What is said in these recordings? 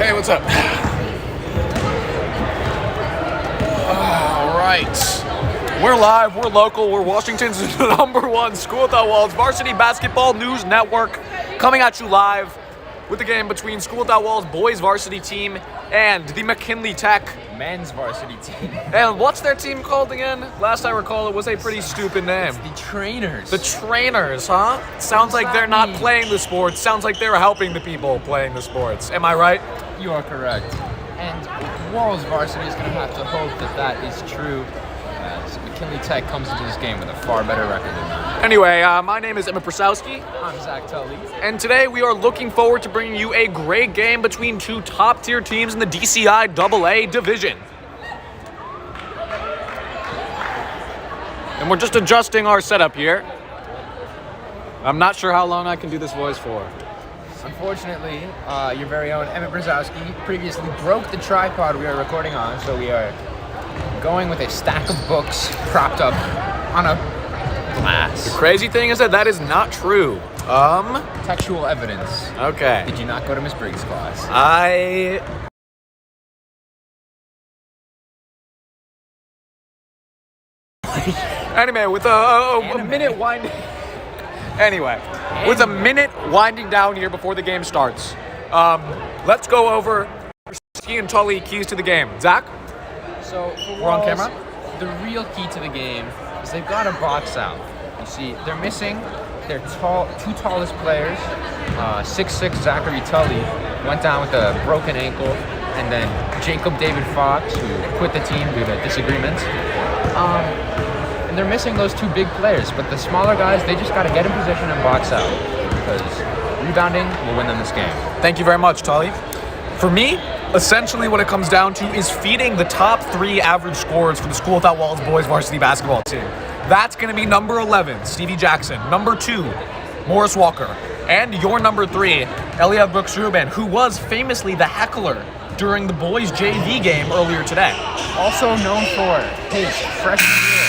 Hey, what's up? All right. We're live, we're local, we're Washington's #1 School Without Walls Varsity Basketball News Network, coming at you live with the game between School Without Walls boys varsity team and the McKinley Tech men's varsity team. And what's their team called again? Last I recall, it was a pretty stupid name. It's the Trainers. The Trainers, huh? Sounds like they're not playing the sports. Sounds like they're helping the people playing the sports. Am I right? You are correct. And Walls varsity is going to have to hope that that is true, as McKinley Tech comes into this game with a far better record than that. Anyway, my name is Emmett Prasowski. I'm Zach Tully. And today we are looking forward to bringing you a great game between two top-tier teams in the DCI AA division. And we're just adjusting our setup here. I'm not sure how long I can do this voice for. Unfortunately, your very own Emmett Brzezowski previously broke the tripod we are recording on, so we are going with a stack of books propped up on a glass. The crazy thing is that that is not true. Textual evidence. Okay. Did you not go to Miss Briggs' class? Anyway, with a minute winding... Anyway, with a minute winding down here before the game starts, let's go over Ski and Tully keys to the game. Zach? So, for we're on camera? The real key to the game is they've got to box out. You see, they're missing their two tallest players. 6'6" Zachary Tully went down with a broken ankle, and then Jacob David Fox, who quit the team due to disagreements. And they're missing those two big players, but the smaller guys, they just got to get in position and box out, because rebounding will win them this game. Thank you very much, Tully. For me, essentially what it comes down to is feeding the top 3 average scorers for the School Without Walls boys varsity basketball team. That's going to be number 11, Stevie Jackson, number 2, Morris Walker, and your number 3, Elliot Brooks Rubin, who was famously the heckler during the boys JV game earlier today. Also known for his freshman year,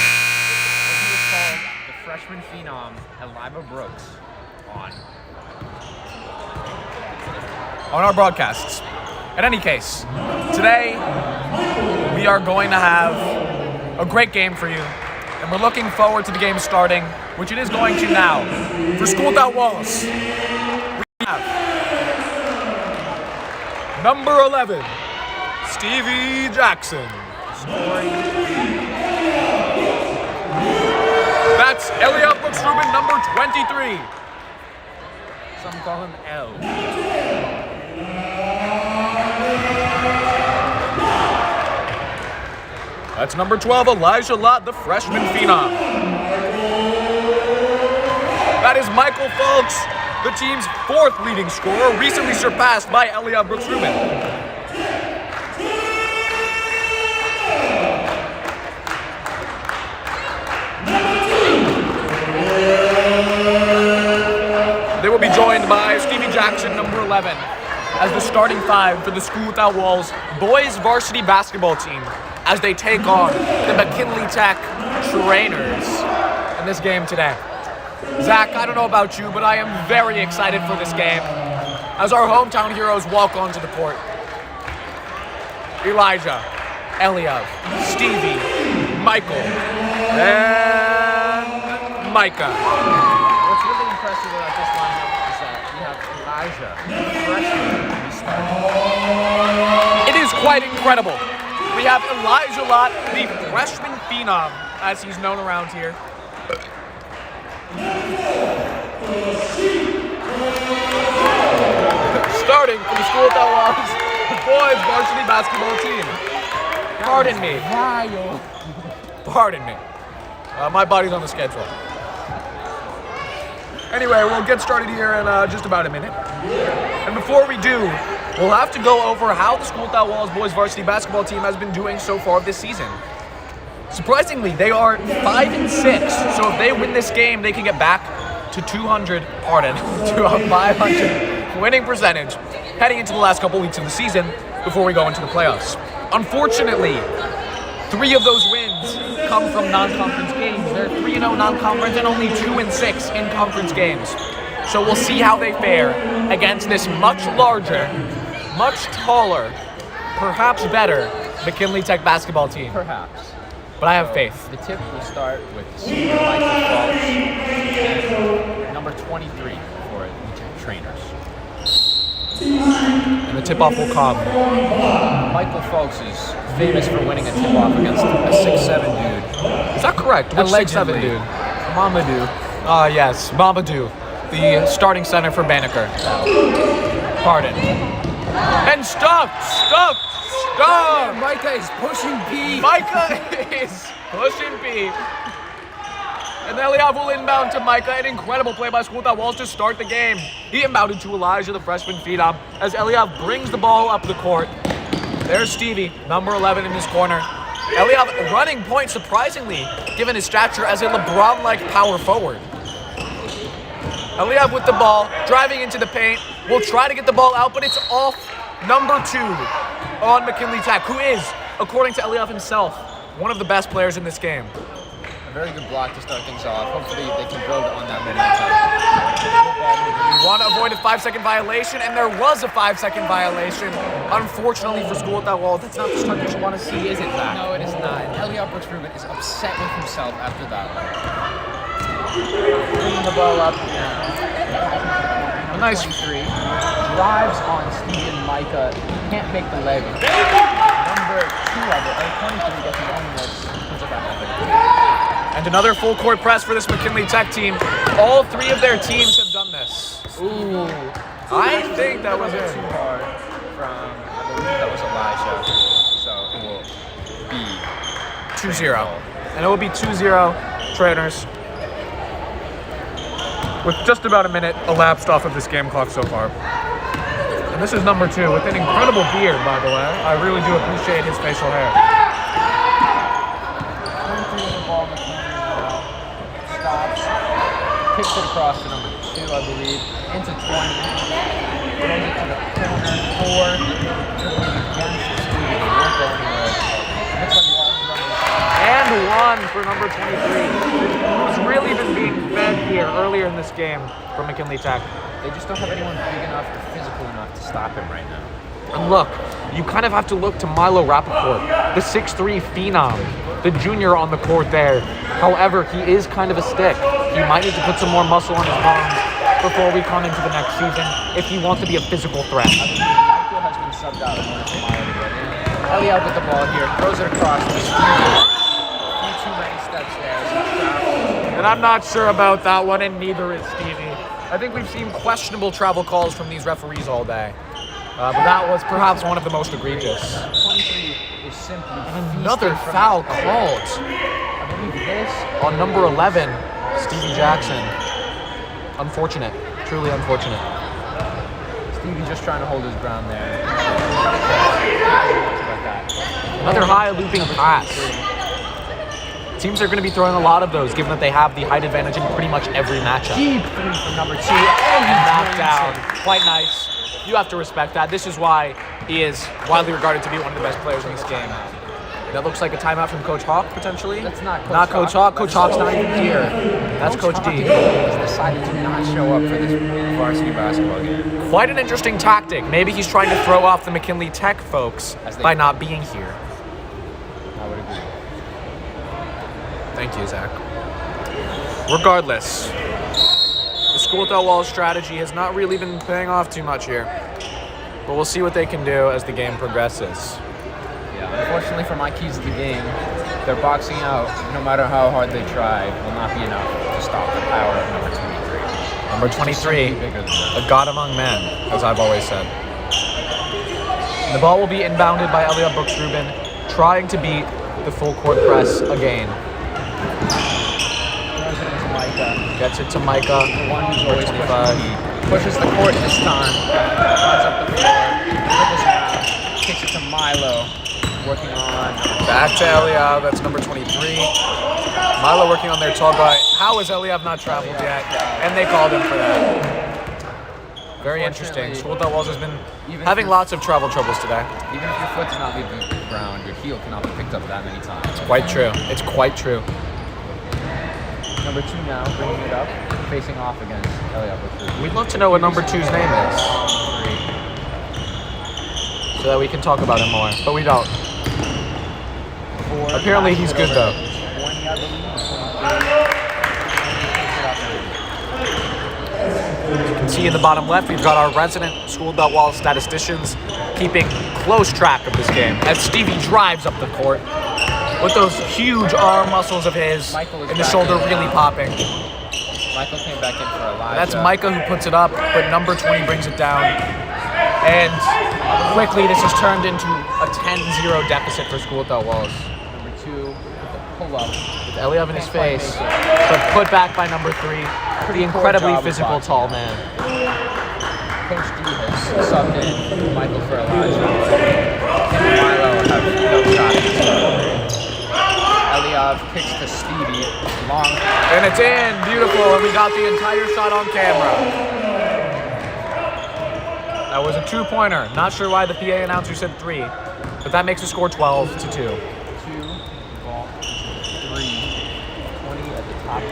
what he was called the freshman phenom, Eliva Brooks, on our broadcasts. In any case, today we are going to have a great game for you, and we're looking forward to the game starting, which it is going to now. For School Without Walls, we have number 11, Stevie Jackson. That's Elliot Brooks Rubin, number 23. Some call him L. That's number 12, Elijah Lott, the freshman phenom. That is Michael Fultz, the team's 4th leading scorer, recently surpassed by Elliot Brooks Rubin. They will be joined by Stevie Jackson, number 11, as the starting 5 for the School Without Walls boys varsity basketball team, as they take on the McKinley Tech Trainers in this game today. Zach, I don't know about you, but I am very excited for this game as our hometown heroes walk onto the court. Elijah, Eliav, Stevie, Michael, and Micah. What's really impressive about this lineup is that you have Elijah, freshman, to be starting. It is quite incredible. We have Elijah Lott, the freshman phenom, as he's known around here. Starting for the School Without Walls boys varsity basketball team. Pardon me. Pardon me. My body's on the schedule. Anyway, we'll get started here in just about a minute. And before we do, we'll have to go over how the School Without Walls boys varsity basketball team has been doing so far this season. Surprisingly, they are 5-6, so if they win this game, they can get back to to a 500 winning percentage heading into the last couple weeks of the season before we go into the playoffs. Unfortunately, 3 of those wins come from non-conference games. They're 3-0 non-conference and only 2-6 in conference games. So we'll see how they fare against this much larger, much taller, perhaps better McKinley Tech basketball team. Perhaps. But I have faith. The tip will start with senior Michael Phelps and number 23 for the Tech trainers. And the tip-off will come. Michael Phelps is famous for winning a tip-off against a 6'7" dude. Is that correct? Which 6'7" dude? Mamadou. Ah, yes, Mamadou, the starting center for Banneker. Pardon. And stuck! Micah is pushing B. Micah is pushing B. And Eliav will inbound to Micah. An incredible play by School Without Walls to start the game. He inbounded to Elijah, the freshman phenom, as Eliav brings the ball up the court. There's Stevie, number 11 in his corner. Eliav running point, surprisingly, given his stature as a LeBron-like power forward. Eliav with the ball, driving into the paint, will try to get the ball out, but it's off number 2 on McKinley Tech, who is, according to Eliav himself, one of the best players in this game. A very good block to start things off. Hopefully they can build on that momentum. We want to avoid a 5-second violation, and there was a 5-second violation. Unfortunately for School Without Walls, that's not the start that you want to see, is it, Zach? No, it is not. And Eliav Brooks-Rubin is upset with himself after that one. Bringing the ball up now. A nice 23. Drives on Stephen Micah. Can't make the leg. Number 2 of it, 23 gets his own miss. And another full court press for this McKinley Tech team. All 3 of their teams have done this. Ooh. I think that was too it. hard from, I believe that was Elijah. So it will be 2-0. And it will be 2-0 trainers. With just about a minute elapsed off of this game clock so far. And this is number 2 with an incredible beard, by the way. I really do appreciate his facial hair. Stops, kicks it across to number 2, I believe, into 20, throws it to the corner, 4, dribbling against Steve, won't go anywhere. Looks like Walls running. And 1 for number 23, who's really been being fed here earlier in this game from McKinley Tech. They just don't have anyone big enough or physical enough to stop him right now. And look, you kind of have to look to Milo Rappaport, the 6'3" phenom, the junior on the court there. However, he is kind of a stick. He might need to put some more muscle on his bones before we come into the next season if he wants to be a physical threat. Michael has been subbed out in order for Milo to get in. Eliav with the ball here, throws it across to Stevie. A few too many steps there as he travels. And I'm not sure about that one, and neither is Stevie. I think we've seen questionable travel calls from these referees all day. But that was perhaps one of the most egregious. 23 is simply Another feasting from foul the- called I believe this. on number 11, Stevie Jackson. Unfortunate, truly unfortunate. Stevie just trying to hold his ground there. Another high looping pass. Teams are going to be throwing a lot of those, given that they have the height advantage in pretty much every matchup. Deep 3 from number 2. And knocked down. Quite nice. You have to respect that. This is why he is widely regarded to be one of the best players in this game. That looks like a timeout from Coach Hawk, potentially. That's not Coach Not Coach Hawk. Coach Hawk's not even here. That's Coach D. Has decided to not show up for this varsity basketball game. Quite an interesting tactic. Maybe he's trying to throw off the McKinley Tech folks by not being here. I would agree. Thank you, Zach. Regardless, the School Without Walls strategy has not really been paying off too much here. But we'll see what they can do as the game progresses. Yeah, unfortunately for my keys to the game, their boxing out, no matter how hard they try, will not be enough to stop the power of number 23. Number 23, Bigger than that. a god among men, as I've always said. The ball will be inbounded by Eliav Brooks-Rubin, trying to beat the full court press again. Throws it into Micah. Gets it to Micah. The one who's always 25. pushes the court this time. Runs up the floor. Dribbles around. Kicks it to Milo. Working on. Back to Eliav, that's number 23. Milo working on their tall guy. How has Eliav not traveled yet? And they called him for that. Very interesting. School Without Walls has been having lots of travel troubles today. Even if your foot does not leave the ground, your heel cannot be picked up that many times. Quite true. It's quite true. Number 2 now, bringing it up, facing off against Eliav Brooks. We'd love to know what number 2's name is. so that we can talk about him more, but we don't. Apparently he's good though. 20, I believe. You can see in the bottom left, we've got our resident School Belt Wall statisticians keeping close track of this game as Stevie drives up the court with those huge arm muscles of his and the shoulder really popping. Michael came back in for Elijah. That's Micah who puts it up, but number 20 brings it down. And quickly, this has turned into a 10-0 deficit for School Without Walls. Number 2 with the pull-up. With Eliav in his face, but put back by number 3, the incredibly physical tall man. Coach D has subbed in Michael for Elijah. Milo have no shot at this one. Eliav kicks to Stevie. Long. And it's in. Beautiful. And we got the entire shot on camera. That was a 2-pointer. Not sure why the PA announcer said 3, but that makes the score 12-2. 2, ball, 3, 20 at the top.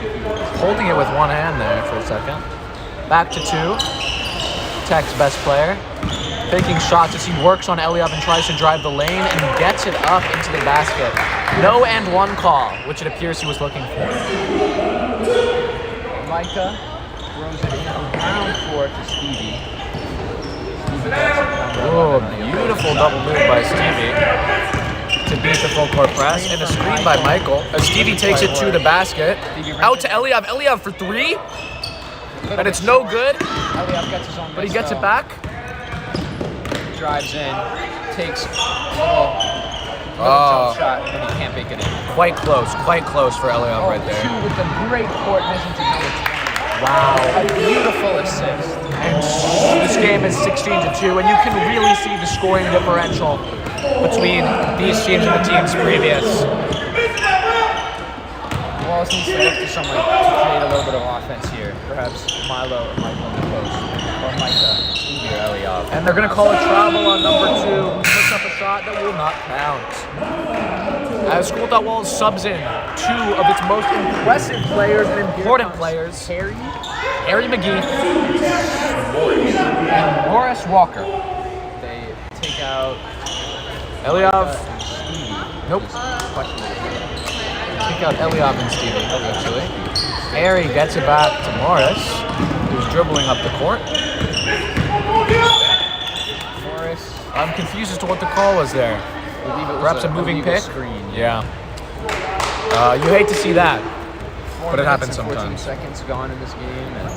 Holding it with one hand there for a second. Back to 2. Tech's best player. Taking shots as he works on Eliav and tries to drive the lane and gets it up into the basket. No and one call, which it appears he was looking for. Micah throws it in around 4 to Stevie. Oh, beautiful double move by Stevie to beat the full court press, and a screen by Michael as Stevie takes it to the basket. Out to Eliav. Eliav for 3, and it's no good. Eliav gets his own, but he gets it back. Drives in, takes a little jump shot, but he can't make it in. Quite close for Eliav right there. 2 with a great court vision to number 20. Wow. A beautiful assist. And this game is 16-2, and you can really see the scoring differential between these teams and the teams previous. Walls needs to look to someone to create a little bit of offense here. Perhaps Milo or Michael in the post. Or Micah, Stevie or Eliav. And they're going to call a travel on number 2, who puts up a shot that will not count. As School Without Walls subs in 2 of its most impressive players and important players, Harry McGee and Morris Walker. They take out Eliav. Stevie. Nope. Take out Eliav and Stevie, eventually. Harry gets it back to Morris, who's dribbling up the court. Morris. I'm confused as to what the call was there. Perhaps a moving pick? Screen. Yeah. You hate to see that, but it happens 14 sometimes. seconds gone in this game, and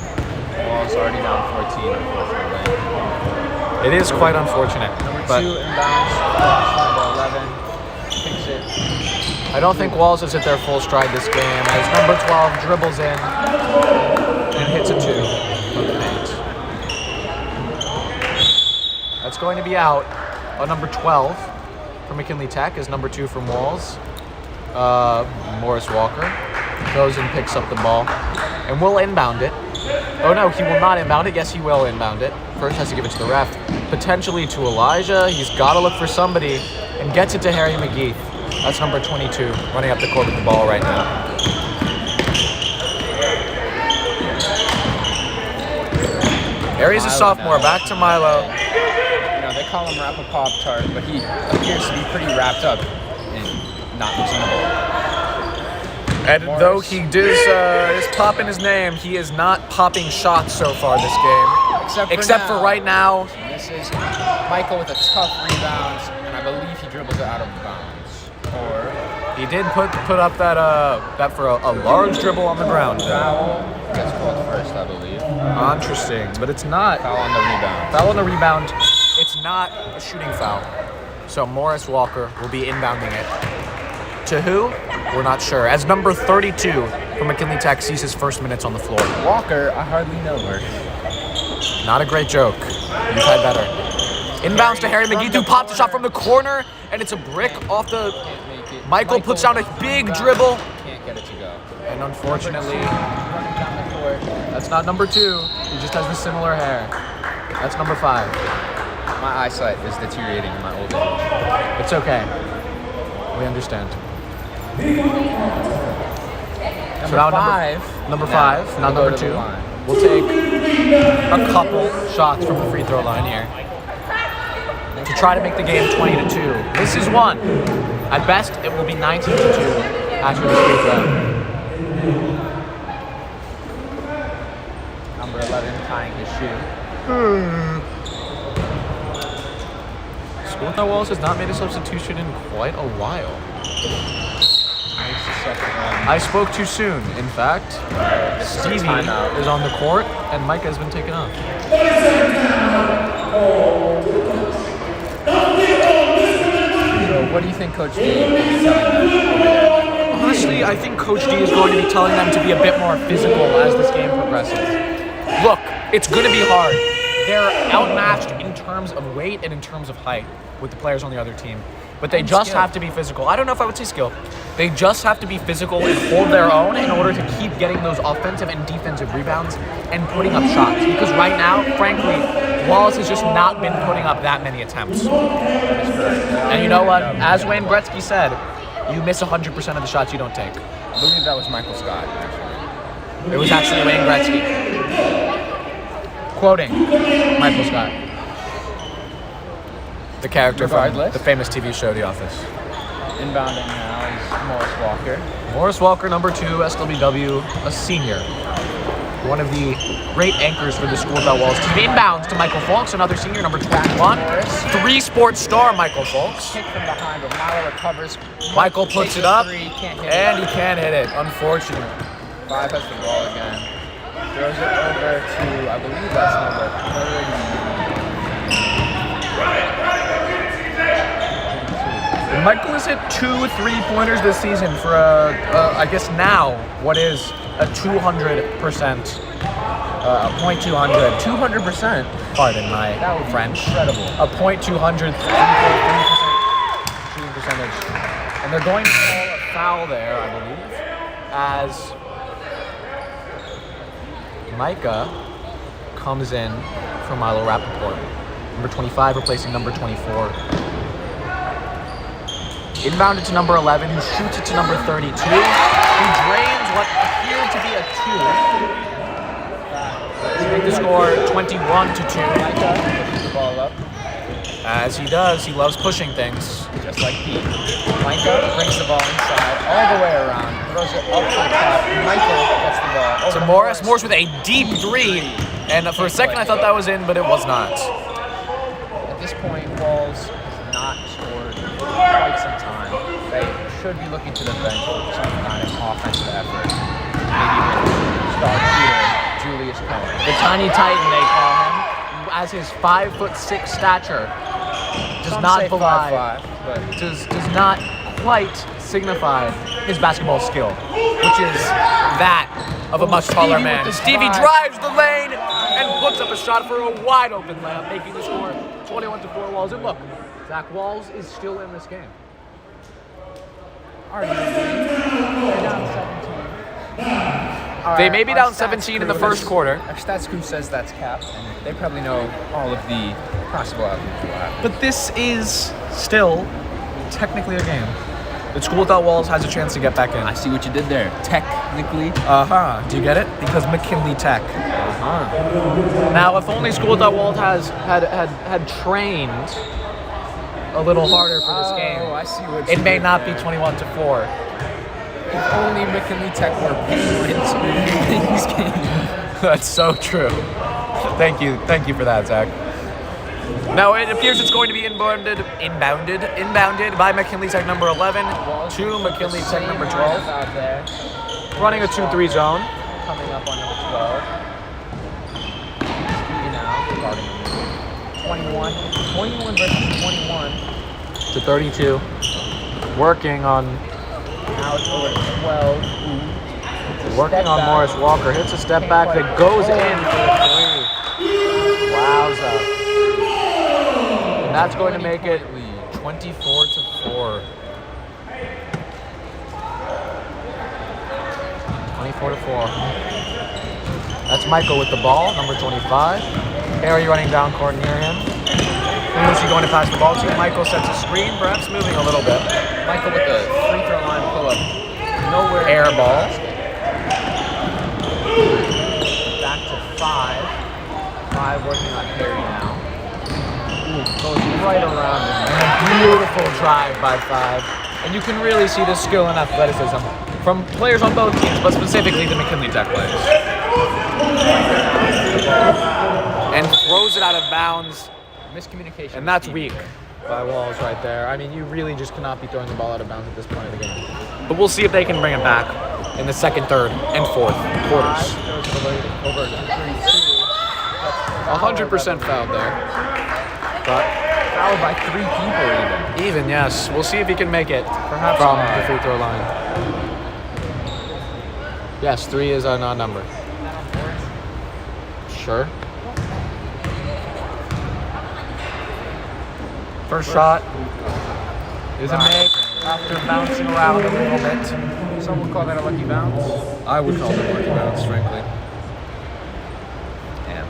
Wall's already down 14, unfortunately. It is quite unfortunate. Number but 2 inbounds, number 11, picks it. I don't think Walls is at their full stride this game as number 12 dribbles in and hits a 2 from the paint. That's going to be out on number 12 for McKinley Tech is number 2 from Walls. Morris Walker goes and picks up the ball and will inbound it. Oh no, he will not inbound it. Yes, he will inbound it. First has to give it to the ref. Potentially to Elijah. He's got to look for somebody and gets it to Harry McGee. That's number 22 running up the court with the ball right now. Harry's a sophomore. Back to Milo. They call him Rappa Pop-Tart, but he appears to be pretty wrapped up in not losing the ball. And though he is popping his name, he is not popping shots so far this game. Except for right now. This is Michael with a tough rebound, and I believe he dribbles it out of bounds. Or he did put up that for a large dribble on the ground. Foul gets called first, I believe. Interesting, but it's not. Foul on the rebound. Foul on the rebound. It's not a shooting foul. So Morris Walker will be inbounding it. To who? We're not sure. As number 32 for McKinley Tech sees his first minutes on the floor. Walker, I hardly know her. Not a great joke. You've had better. Inbounds to Harry McGee, who popped a shot from the corner, and it's a brick off the... Michael puts down a big dribble. Can't get it to go. And unfortunately, Running down the court. that's not number 2. He just has the similar hair. That's number 5. My eyesight is deteriorating in my old age. It's okay. We understand. So now number 5, not number 2. We'll take a couple shots from the free throw line here. to try to make the game 20-2. This is one. At best, it will be 19-2 after this free throw. Number 11 tying his shoe. School Without Walls has not made a substitution in quite a while. Makes the second one. I spoke too soon. In fact, Stevie is on the court and Micah has been taken off. So what do you think Coach D is telling them? Honestly, I think Coach D is going to be telling them to be a bit more physical as this game progresses. Look, it's going to be hard. They're outmatched in terms of weight and in terms of height with the players on the other team. But they just have to be physical. I don't know if I would say skill. They just have to be physical and hold their own in order to keep getting those offensive and defensive rebounds and putting up shots. Because right now, frankly, Wallace has just not been putting up that many attempts. And you know what? As Wayne Gretzky said, you miss 100% of the shots you don't take. I believe that was Michael Scott, actually. It was actually Wayne Gretzky. Quoting Michael Scott. The character from the famous TV show The Office. Inbounding now is Morris Walker. Morris Walker, number 2, SWW, a senior. One of the great anchors for the School Without Walls team. Inbounds to Michael Folks, another senior, number 21. 3-sport star Michael Folks. Kick from behind, but Milo recovers. Michael puts it up, and he can't hit it, unfortunately. 5 has the ball again. Throws it over to, I believe that's number 30. Michael has hit 2 3-pointers this season for I guess now, what is a 200%, a .200. 200%? Pardon my French. Incredible. A .200 shooting percentage. And they're going to call a foul there, I believe, as Micah comes in for Milo Rappaport. Number 25 replacing number 24. Inbounded to number 11, who shoots it to number 32, who drains what appeared to be a 2. To make the score 21-2. Micah puts the ball up. As he does, he loves pushing things. Just like Pete. Micah brings the ball inside, all the way around, throws it up to the top. Michael gets the ball over To Morris. Morris with a deep 3. And for a second I thought that was in, but it was not. At this point, Walls has not scored quite some time. They should be looking to the bench for some kind of offensive effort. Maybe even star shooter Julius Cohen. The tiny titan, they call him, as his 5'6" stature does Some not say belie, 5'5", but does not quite signify his basketball skill, which is that of a much taller Stevie man. with the Stevie drive. drives the lane and puts up a shot for a wide open layup, making the score 21-4 Walls. And look, Zach Walls is still in this game. they're down 17. They may be down 17 in the first quarter. Our stats crew says that's cap, and they probably know all of the possible outcomes will happen. But this is still technically a game. The School Without Walls has a chance to get back in. I see what you did there. Technically. Do you get it? Because McKinley Tech. Now, if only School Without Walls had trained a little harder for this game, I see what it may not be 21-4. If only McKinley Tech were penguins in this game. That's so true. Thank you for that, Zach. Now it appears it's going to be inbounded by McKinley Tech number 11 to McKinley Tech number 12. Out there, Running a 2-3 zone. coming up on number 12. Stevie now guarding number 21 versus 21. To 32. Working on Now it's over to 12. Working on Morris Walker. Hits a step back that goes in for the 3. Wowza. And that's going to make it 24-4. 24-4. That's Michael with the ball, number 25. Harry running down court near him. Who is he going to pass the ball to? Michael sets a screen, perhaps moving a little bit. Michael with the free throw line pull-up. Nowhere. Air ball. Back to 5. 5 working on Harry now. Goes right around him. And a beautiful drive by 5. And you can really see the skill and athleticism from players on both teams, but specifically the McKinley Tech players. And throws it out of bounds. Miscommunication. And that's weak by Walls right there. I mean, you really just cannot be throwing the ball out of bounds at this point of the game. But we'll see if they can bring it back in the second, third, and fourth quarters. 100% fouled there. But Fouled by 3 people even, yes. We'll see if he can make it Perhaps from not. the free throw line. Yes, 3 is an odd number. Sure. First shot is a make after bouncing around a little bit. Some would call that a lucky bounce. I would call it a lucky bounce, frankly. Yeah.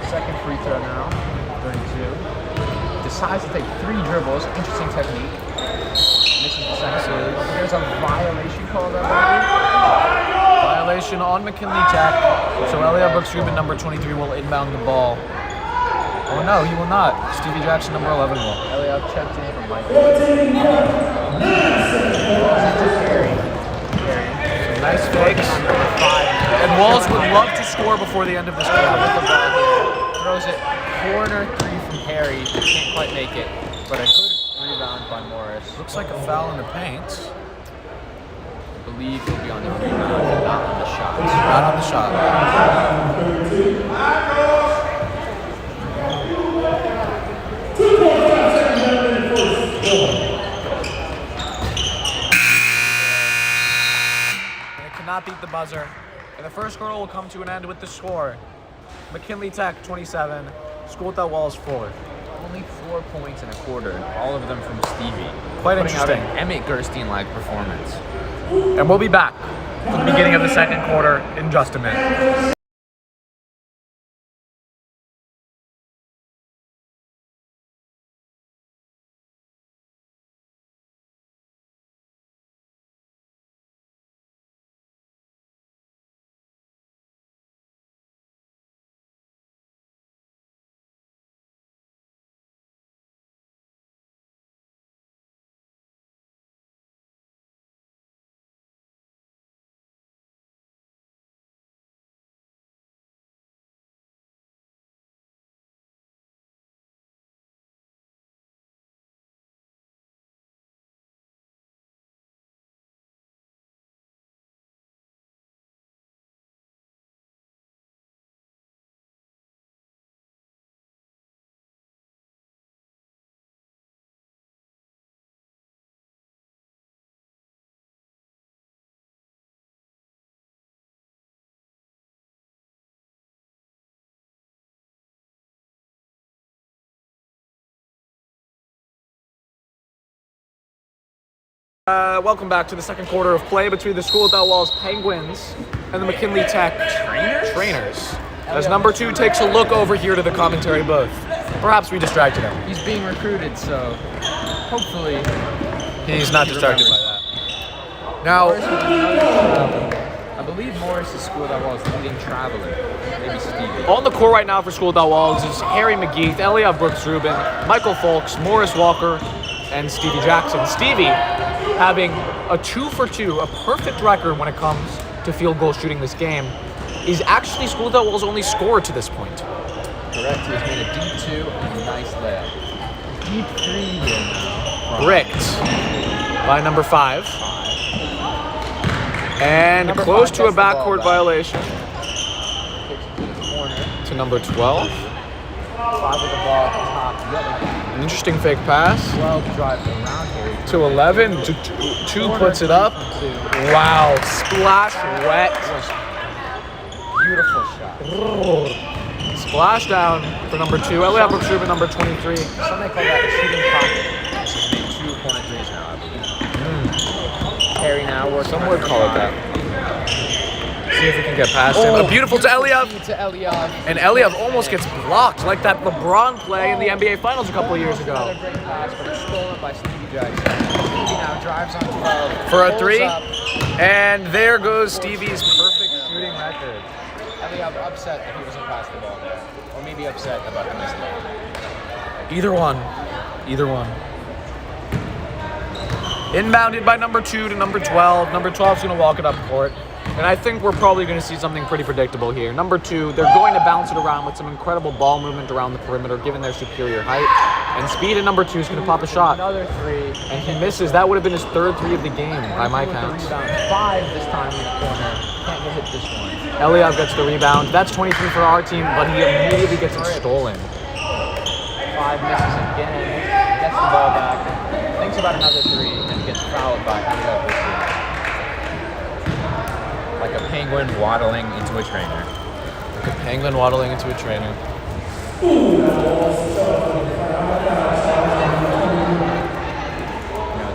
Second free throw now. 32. Decides to take 3 dribbles. Interesting technique. Misses the second. There's a violation called, I Violation on McKinley Tech. So Elia Brooks-Rubin, number 23, will inbound the ball. Oh no, he will not. Stevie Jackson, number 11, will. believe. Eliab checked in from Michael. Nice fakes. And Walls would love to score before the end of this With game. the ball here. Throws it corner 3 from Harry. Can't quite make it. But a good rebound by Morris. Looks like a foul in the paint. I believe he'll be on the rebound, but not on the shot. Not on the shot. And it cannot beat the buzzer. And the first quarter will come to an end with the score. McKinley Tech 27, School Without Walls 4. Only 4 points in a quarter, and all of them from Stevie. Quite Putting out interesting. an Emmett Gerstein-like performance. And we'll be back for the beginning of the second quarter in just a minute. Welcome back to the second quarter of play between the School Without Walls Penguins and the McKinley Tech Trainers. As number 2 takes a look over here to the commentary booth. Perhaps we distracted him. He's being recruited, so hopefully He's not distracted by that. Now, I believe Morris is School That Walls leading traveler. Maybe Stevie. on the court right now for School Without Walls is Harry McGeeth, Elia Brooks-Rubin, Michael Folks, Morris Walker, and Stevie Jackson. Stevie having a 2 for 2, a perfect record when it comes to field goal shooting this game, is actually School Without Walls' only scorer to this point. Correct. He has made a deep 2 and a nice layup. Deep 3 here now. Bricked by number 5. And Number close 5 to a gets the ball backcourt back. violation Kicks it to the corner. to number 12. 5 with the ball at the top. Yet again. An interesting fake pass 12 drives around here. to 11. Two puts it up. Wow, splash wet. Beautiful shot. Splash down for number 2. Elia Brooks-Rubin, number 23. Some may call that a shooting pocket. He's made 2 corner threes now, I believe. Harry now working. Some would call it that. See if we can get past him. A beautiful to Eliav. To Eliav. And Eliav almost gets blocked like that LeBron play in the NBA Finals a couple of years ago. Another great pass, but it's stolen by Stevie Jackson. Stevie now drives on 12. For a pulls 3. up. And there goes Stevie's perfect shooting record. Eliab upset that he wasn't passed the ball there. Or maybe upset about the missed ball. Either one. Either one. Inbounded by number 2 to number 12. Number 12 is going to walk it up court. And I think we're probably going to see something pretty predictable here. Number 2, they're going to bounce it around with some incredible ball movement around the perimeter, given their superior height and speed. And number 2 is going to pop a shot. Another 3. And he misses. That would have been his 3rd 3 of the game, by my count. 5 this time in the corner. Can't get hit this one. Eliab gets the rebound. That's 23 for our team, but he immediately gets it stolen. 5 misses again. Gets the ball back. Thinks about another 3 and gets fouled by Eliab this week. Like a penguin waddling into a trainer. Like a penguin waddling into a trainer.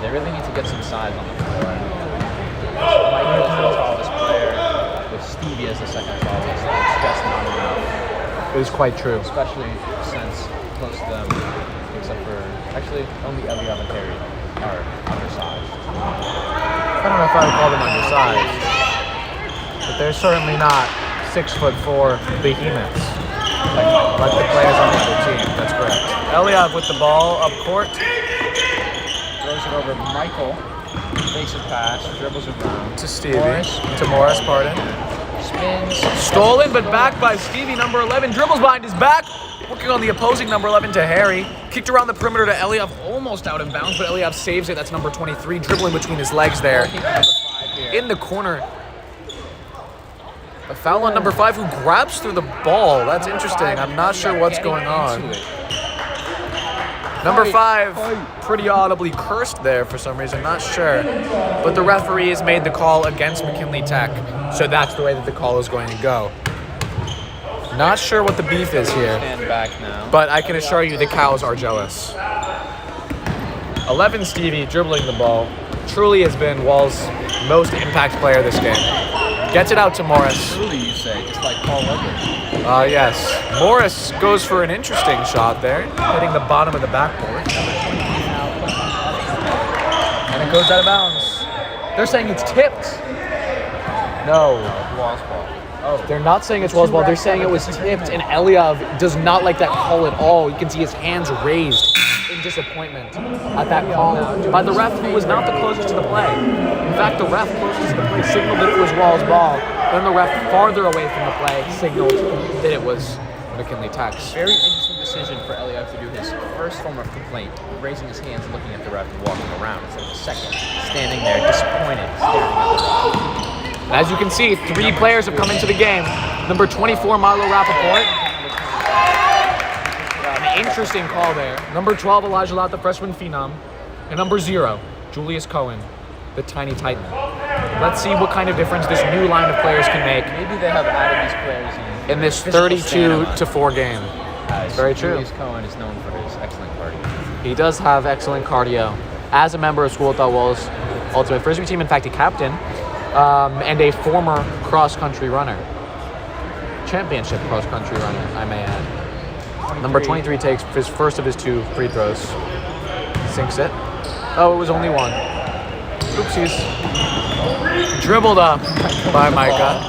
They really need to get some size on the floor. Mike is the tallest player, with Stevie as the second tallest. It's just not enough. It is quite true. Especially since close to them, except for actually only Eliab and Harry are undersized. I don't know if I would call them undersized, but they're certainly not 6'4" behemoths like the players on the other team. That's correct. Eliab with the ball up court. Throws it over Michael. Makes a pass. Dribbles around. To Stevie. To Morris, pardon. Spins. Stolen, but back by Stevie, number 11. Dribbles behind his back. Working on the opposing number 11 to Harry. Kicked around the perimeter to Eliab. Almost out of bounds, but Eliab saves it. That's number 23. Dribbling between his legs there. In the corner. A foul on number 5 who grabs through the ball. That's interesting. I'm not sure what's going on. Number 5, pretty audibly cursed there for some reason, not sure. But the referee has made the call against McKinley Tech, so that's the way that the call is going to go. Not sure what the beef is here, Stand back now. but I can assure you the cows are jealous. 11 Stevie dribbling the ball. Truly has been Wall's most impact player this game. Gets it out to Morris. Truly, you say, just like Paul Luggers. Yes. Morris goes for an interesting shot there, hitting the bottom of the backboard. And it goes out of bounds. They're saying it's tipped. No. Wall's ball. Oh, they're not saying it's Wall's ball. They're saying it was tipped, and Eliab does not like that call at all. You can see his hands raised in disappointment at that call by the ref, who was not the closest to the play. In fact, the ref closest to the play signaled that it was Wall's ball. Then the ref farther away from the play signaled that it was McKinley Tech's. Very interesting decision for Eliab to do his first form of complaint, raising his hands, looking at the ref, and walking around instead of the second, standing there disappointed, staring at the ref. As you can see, 3 players have come into the game. Number 24, Milo Rappaport. An interesting call there. Number 12, Elijah Lott, the freshman phenom. And number 0, Julius Cohen, the tiny titan. Let's see what kind of difference this new line of players can make Maybe they have added these players in this 32-4 game. Very true. Julius Cohen is known for his excellent cardio. He does have excellent cardio. As a member of School Without Walls Ultimate Frisbee team, in fact, a captain, and a former cross-country runner. Championship cross-country runner, I may add. Number 23 takes his first of his 2 free throws. Sinks it. Oh, it was only 1. Oopsies. Dribbled up by Micah.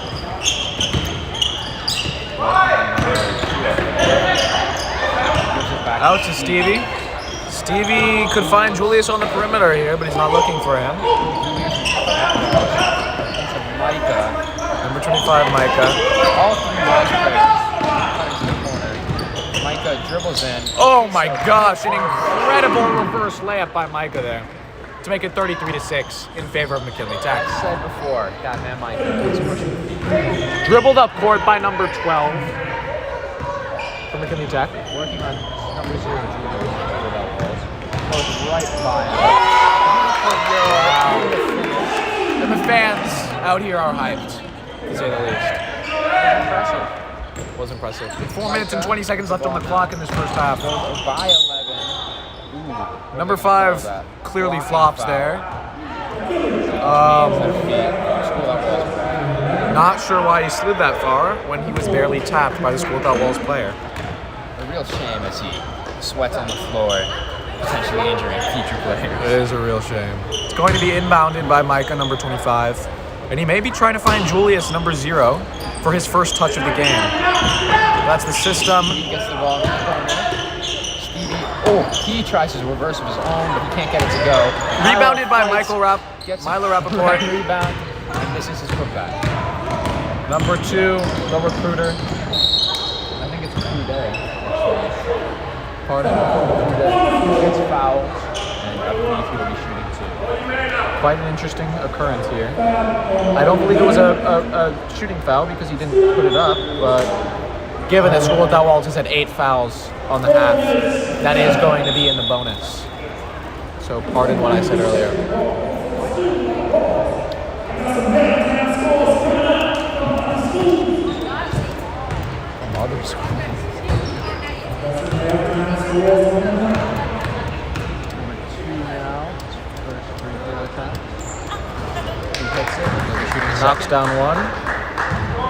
Out to Stevie. Stevie could find Julius on the perimeter here, but he's not looking for him. Micah. Number 25, Micah. All 3 Wall's players coming to the corner. Micah dribbles in. Oh my gosh, an incredible reverse layup by Micah there to make it 33-6 in favor of McKinley Tech. I said before, that man Micah is pushing. Dribbled up court by number 12 for McKinley Tech. Working on number 0, Julius without balls. Goes right by him. And the fans out here are hyped, to say the least. Impressive. Was impressive. 4 minutes and 20 seconds left on the clock in this first half. By 11. Ooh, Number 5 clearly flops there. Not sure why he slid that far when he was barely tapped by the School Without Walls player. A real shame as he sweats on the floor, potentially injuring future players. It is a real shame. It's going to be inbounded by Micah, number 25. And he may be trying to find Julius, number 0, for his first touch of the game. That's the system. He gets the ball in the corner. He tries his reverse of his own, but he can't get it to go. Rebounded by Milo Rappaport. Rebound and misses his putback. Number 2, the recruiter. I think it's Recruiter. Pardon? Recruiter gets fouled, and I believe he will be shooting 2. Quite an interesting occurrence here. I don't believe it was a shooting foul because he didn't put it up, but given that School without Walls has had 8 fouls on the half, that is going to be in the bonus. So pardon what I said earlier. Knocks down 1.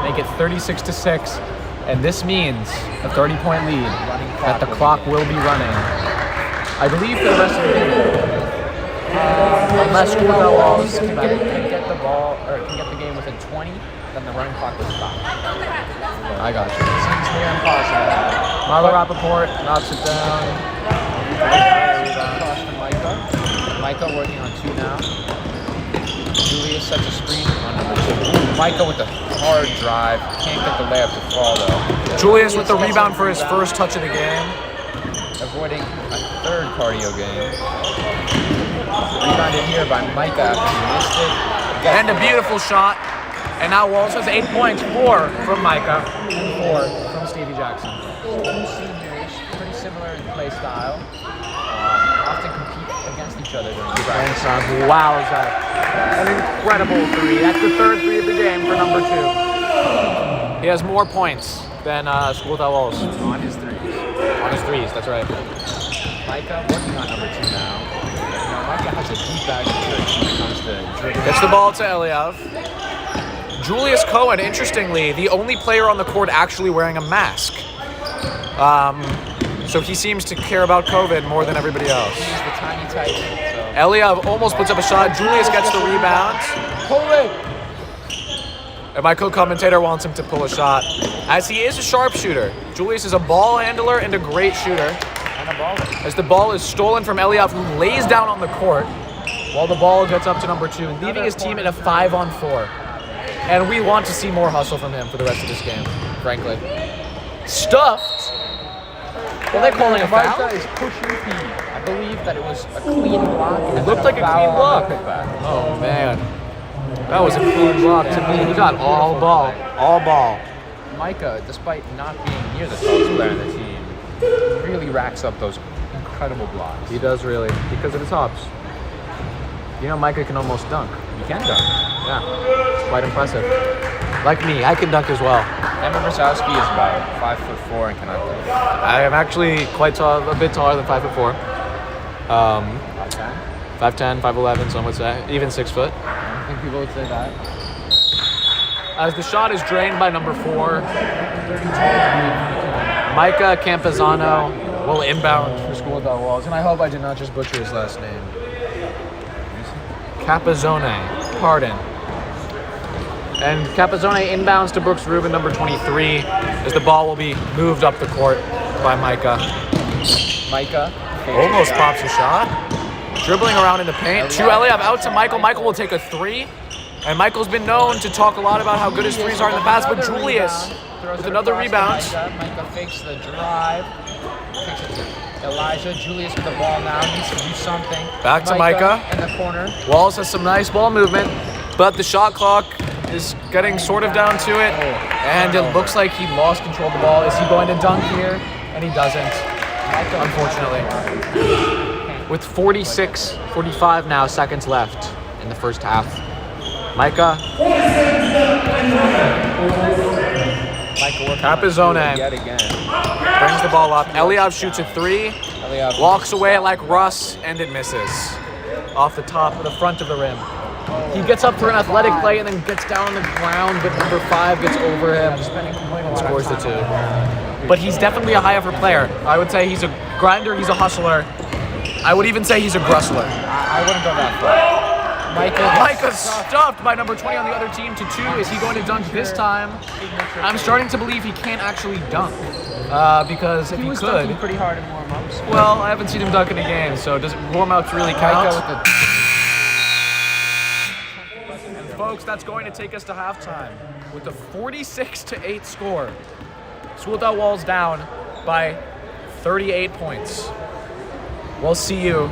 Make it 36-6. And this means a 30-point lead that the clock will be running. I believe for the rest of the game. Unless School without Walls can get the ball or can get the game within 20, then the running clock will stop. I got you. It seems near impossible. Milo Rappaport knocks it down. Cross to Micah. Micah working on 2 now. Julius sets a screen on number 2. Micah with a hard drive. Can't get the layup to fall though. Julius with the rebound for his first touch of the game. Avoiding a third cardio game. Rebounded here by Micah after he missed it. And a beautiful shot. And now Walls has 8 points. 4 from Micah and 4 from Stevie Jackson. Two seniors, pretty similar in play style. Often compete against each other during the practice. Wow, is that an incredible 3. That's the third 3 of the game for number 2. He has more points than School without Walls. On his 3s. On his 3s, that's right. Micah working on number 2 now. Micah has a deep bag of tricks when it comes to dribbling. Gets the ball to Eliav. Julius Cohen, interestingly, the only player on the court actually wearing a mask. So he seems to care about COVID more than everybody else. He's the tiny type. So. Eliav almost puts up a shot. Julius gets the rebound. Pull it! And my co-commentator wants him to pull a shot, as he is a sharpshooter. Julius is a ball handler and a great shooter. And a baller. As the ball is stolen from Eliav, who lays down on the court, while the ball gets up to number 2, leaving his team in a 5-on-4. And we want to see more hustle from him for the rest of this game, frankly. Stuffed? Are they calling a foul? Micah is pushing P. I believe that it was a clean block. It looked like a clean block. Oh, man. That was a clean block to me. He got all ball. All ball. Micah, despite not being near the tallest player on the team, really racks up those incredible blocks. He does really, because of his hops. You know, Micah can almost dunk. He can dunk. Yeah, it's quite impressive. Like me, I can dunk as well. Emma Versowski is about 5'4" and cannot dunk. I am actually quite tall, a bit taller than 5'4". 5'10", 5'11", some would say, even 6 foot. I don't think people would say that. As the shot is drained by number 4, Micah Campazano will inbound for School without Walls, and I hope I did not just butcher his last name. Capazzone, pardon. And Capazzone inbounds to Brooks Rubin, number 23, as the ball will be moved up the court by Micah. Micah Almost pops a shot. Dribbling around in the paint. To Eliav, out to Michael. Michael will take a 3. And Michael's been known to talk a lot about how good his 3s are in the past, but Julius with another rebound. Micah fakes the drive. Takes it to Elijah. Julius with the ball now. Needs to do something. Back to Micah. In the corner. Walls has some nice ball movement, but the shot clock is getting sort of down to it. And it looks like he lost control of the ball. Is he going to dunk here? And he doesn't, unfortunately. With 45 now seconds left in the first half. Micah. Capazzone brings the ball up. Eliav shoots a 3. Walks away like Russ, and it misses. Off the top of the front of the rim. He gets up for an athletic play and then gets down on the ground, but number 5 gets over him and scores the 2. But he's definitely a high effort player. I would say he's a grinder, he's a hustler. I would even say he's a grustler. I wouldn't go that far. Micah's stuffed by number 20 on the other team to 2. Is he going to dunk this time? I'm starting to believe he can't actually dunk. Because if he was could, dunking pretty hard in warm-ups. well, I haven't seen him dunk in a game, so does warm-ups really count? Micah with the And folks, that's going to take us to halftime with a 46-8 score. School Without Walls down by 38 points. We'll see you.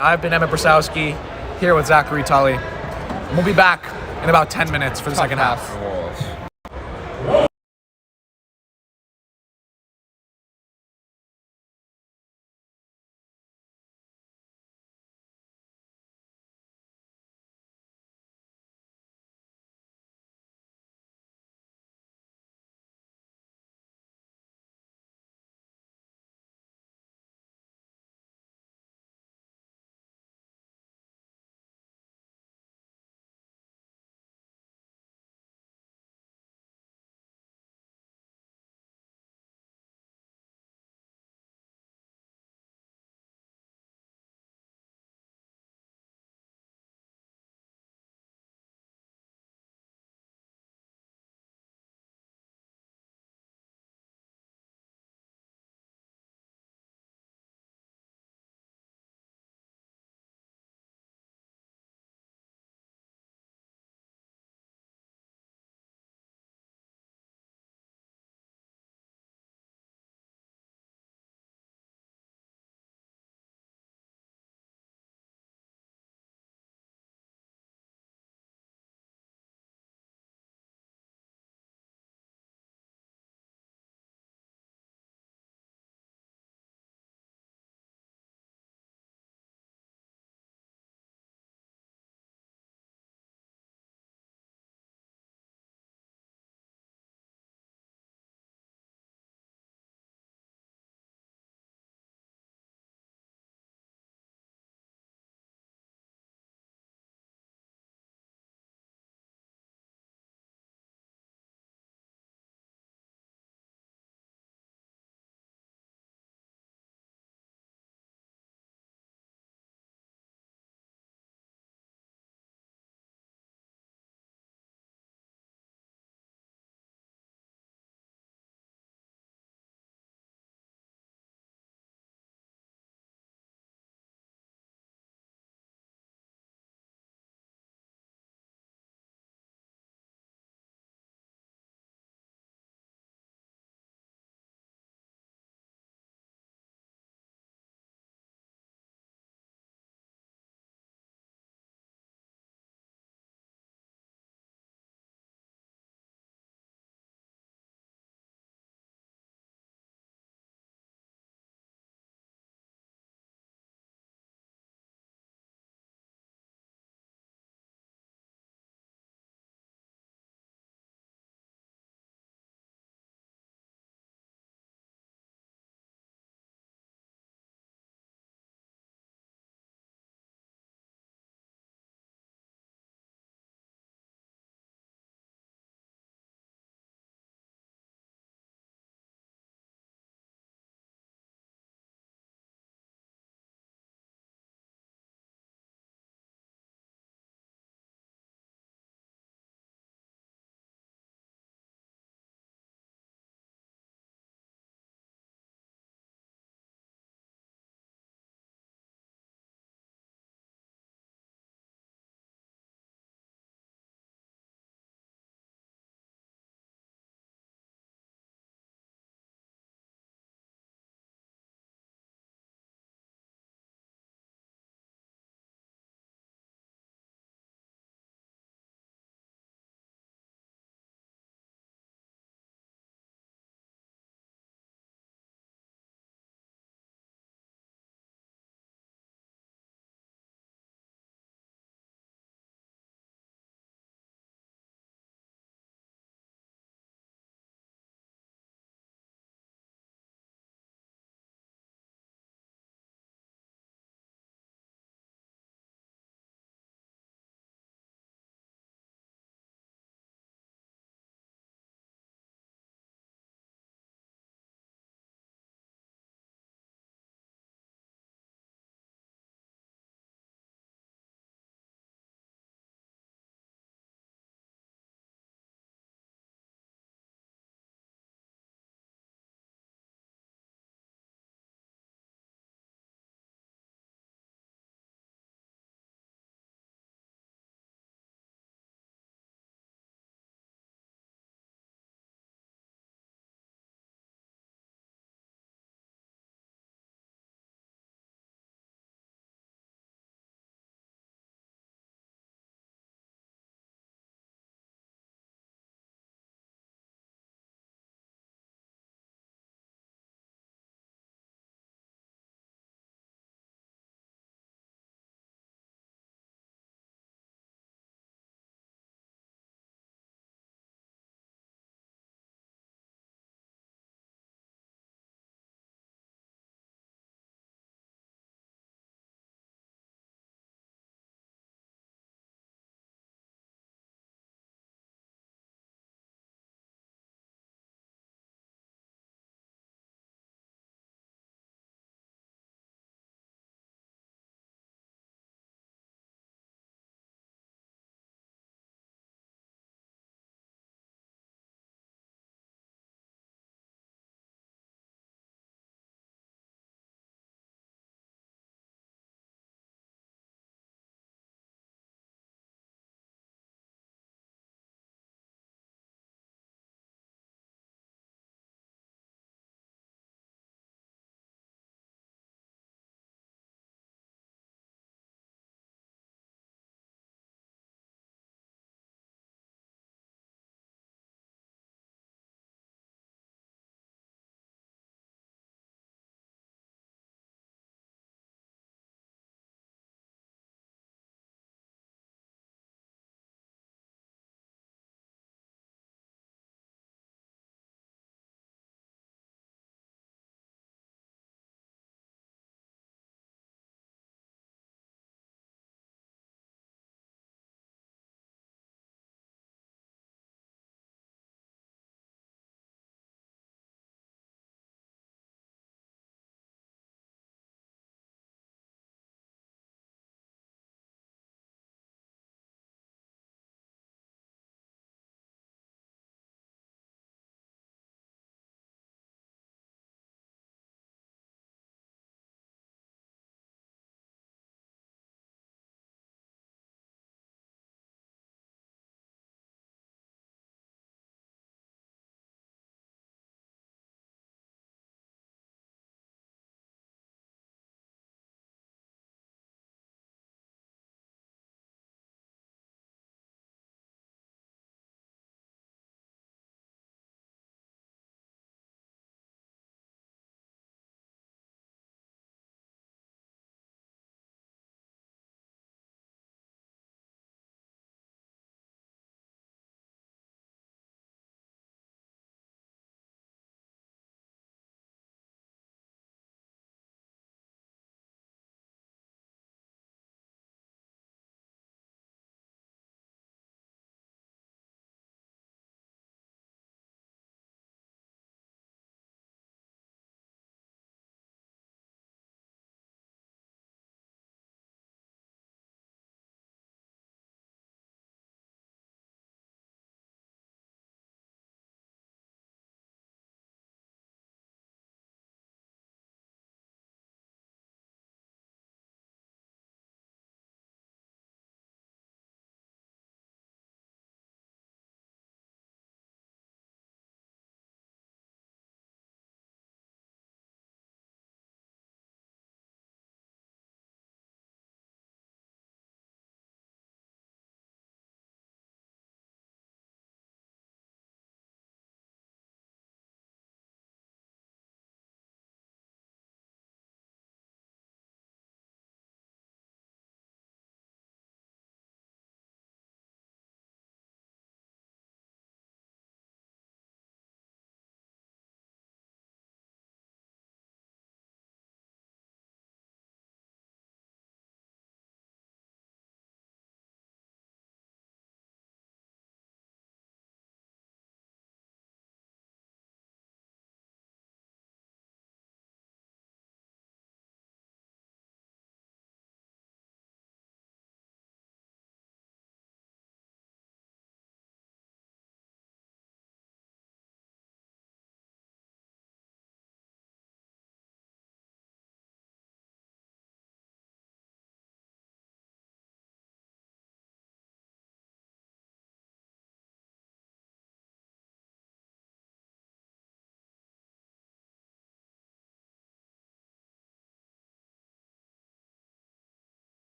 I've been Emmett Brasowski here with Zachary Tully. We'll be back in about 10 minutes for the second half.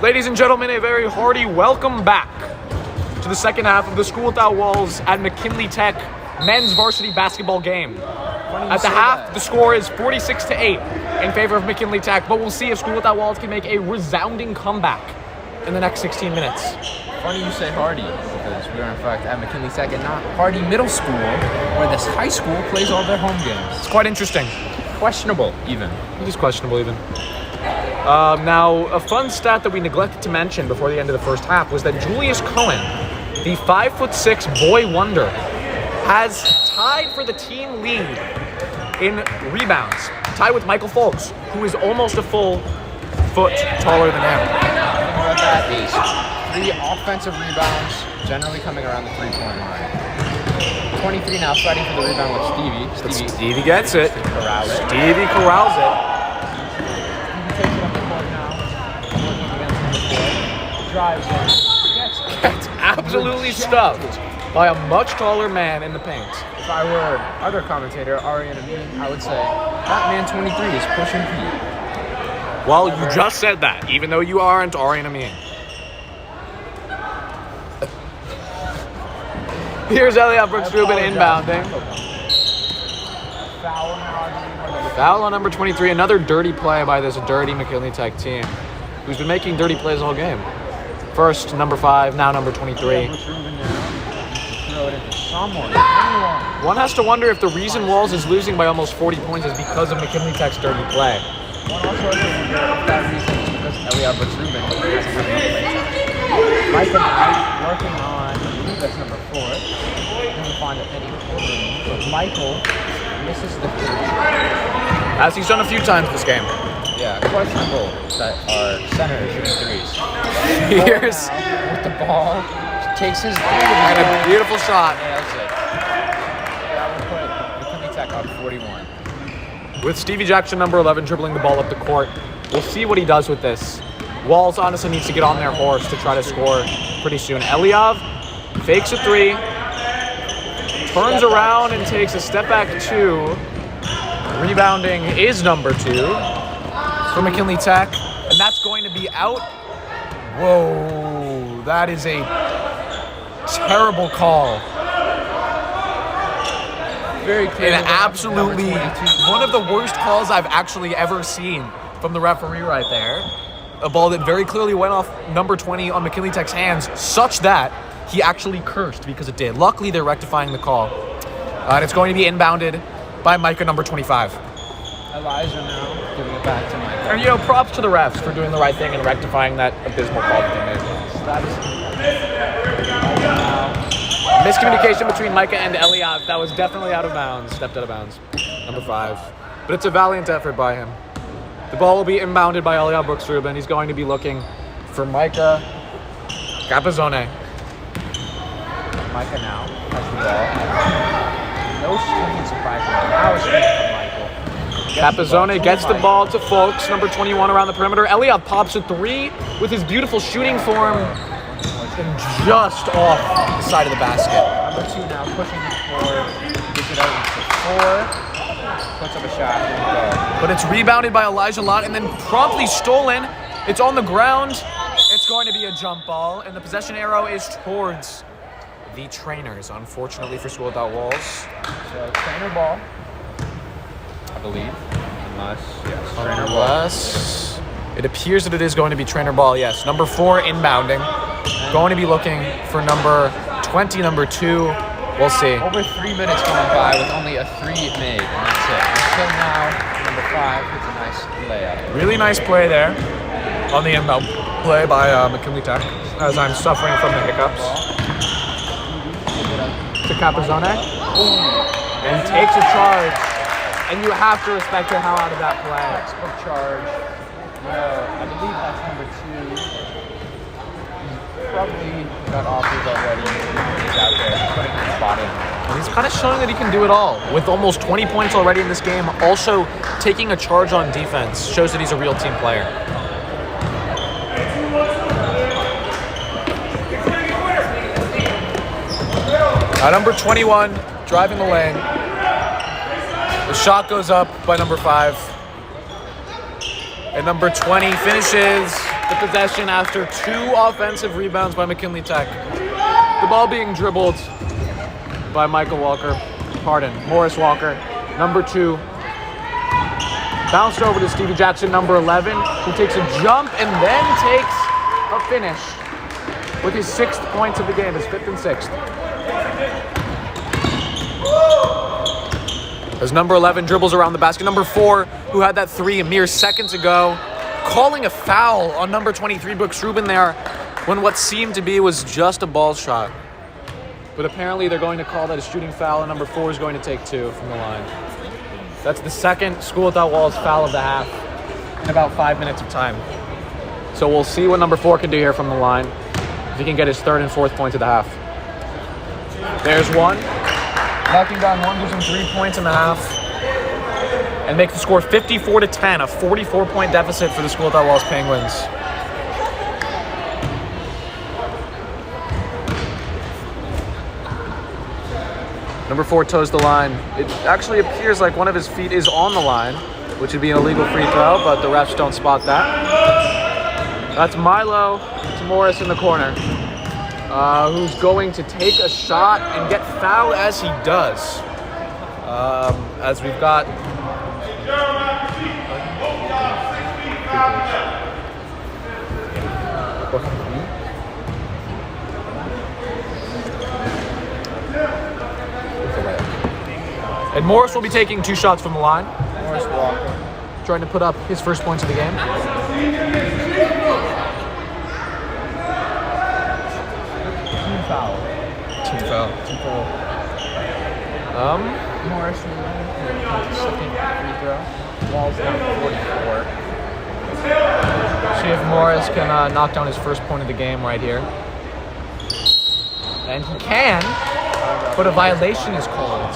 Ladies and gentlemen, a very hearty welcome back to the second half of the School Without Walls at McKinley Tech men's varsity basketball game. At the half, the score is 46-8 in favor of McKinley Tech, but we'll see if School Without Walls can make a resounding comeback in the next 16 minutes. Funny you say Hardy, because we are in fact at McKinley Tech and not Hardy Middle School, where this high school plays all their home games. It's quite interesting. Questionable, even. It is questionable, even. Now, a fun stat that we neglected to mention before the end of the first half was that Julius Cohen, the 5'6" boy wonder, has tied for the team lead in rebounds, tied with Michael Folks, who is almost a full foot taller than him. What that is, 3 offensive rebounds, generally coming around the 3-point line. 23 now, fighting for the rebound with Stevie. Stevie gets it. Stevie corrals it. Takes it up the court now. Working against number 4. Drives in. Gets absolutely stuffed by a much taller man in the paint. If I were other commentator, Arian Amin, I would say that man 23 is pushing Pete. Well, you just said that, even though you aren't Arian Amin. Here's Elliot Brooks-Rubin inbounding. Foul on number 23. Another dirty play by this dirty McKinley Tech team, who's been making dirty plays all game. First, number 5, now number 23. One has to wonder if the reason Walls is losing by almost 40 points is because of McKinley Tech's dirty play. One also has to wonder if that reason is because Elliot Brooks-Rubin hasn't really played. Mike and I working on, I believe that's number 4. Doesn't find any room, but Michael misses the three. As he's done a few times this game. Yeah, questionable that our center is shooting threes. Here's with the ball, takes his and a beautiful shot. Nails it. That would put McKinley Tech up 41. With Stevie Jackson, number 11, dribbling the ball up the court. We'll see what he does with this. Walls honestly needs to get on their horse to try to score pretty soon. Eliav fakes a 3, turns around and takes a step back 2. Rebounding is number 2 for McKinley Tech, and that's going to be out. Whoa, that is a terrible call. Very clear. And absolutely one of the worst calls I've actually ever seen from the referee right there. A ball that very clearly went off number 20 on McKinley Tech's hands, such that he actually cursed because it did. Luckily, they're rectifying the call. And it's going to be inbounded by Micah, number 25. Elijah now giving it back to Micah. And, props to the refs for doing the right thing and rectifying that abysmal call that they made. Miscommunication between Micah and Eliav. That was definitely out of bounds. Stepped out of bounds. Number 5. But it's a valiant effort by him. The ball will be inbounded by Eliav Brooks-Rubin. He's going to be looking for Micah Capizone. Micah now has the ball. No screen, surprisingly. Now a screen from Michael. Capizone gets the ball to Folks, number 21 around the perimeter. Eliav pops a 3 with his beautiful shooting form and just off the side of the basket. Number 2 now pushing forward. Gives it out to 4. Puts up a shot. But it's rebounded by Elijah Lott and then promptly stolen. It's on the ground. It's going to be a jump ball, and the possession arrow is towards the trainers, unfortunately for School Without Walls. So trainer ball, I believe. Trainer Unless it appears that it is going to be trainer ball, yes. Number 4 inbounding. Going to be looking for number 20, number 2. We'll see. Over 3 minutes going by with only a 3 made, and that's it. Until now, number 5 hits a nice layup. Really nice play there on the inbound play by McKinley Tech, as I'm suffering from the hiccups. To Capizone. And takes a charge. And you have to respect her how out of that play. Textbook charge. I believe that's number 2. Probably got offers already. He's out there putting his body in. He's kind of showing that he can do it all. With almost 20 points already in this game, also taking a charge on defense shows that he's a real team player. Number 21, driving the lane. The shot goes up by number 5. And number 20 finishes the possession after 2 offensive rebounds by McKinley Tech. The ball being dribbled by Morris Walker, number 2. Bounced over to Stevie Jackson, number 11, who takes a jump and then takes a finish with his 6th points of the game, his 5th and 6th. As number 11 dribbles around the basket, number 4, who had that 3 mere seconds ago, calling a foul on number 23, Brooks Rubin there, when what seemed to be was just a ball shot. But apparently they're going to call that a shooting foul, and number 4 is going to take 2 from the line. That's the second School Without Walls foul of the half in about 5 minutes of time. So we'll see what number 4 can do here from the line, if he can get his 3rd and 4th points of the half. There's one. Knocking down one, gives him 3 points in the half, and makes the score 54-10, a 44-point deficit for the School Without Walls Penguins. Number 4 toes the line. It actually appears like one of his feet is on the line, which would be an illegal free throw, but the refs don't spot that. That's Milo to Morris in the corner, who's going to take a shot and get fouled as he does. As we've got... And Morris will be taking 2 shots from the line. Morris Walker. Trying to put up his first points of the game. Team foul. Morris second free throw. Walls down 44. See if Morris can knock down his first point of the game right here. And he can, but a violation is called.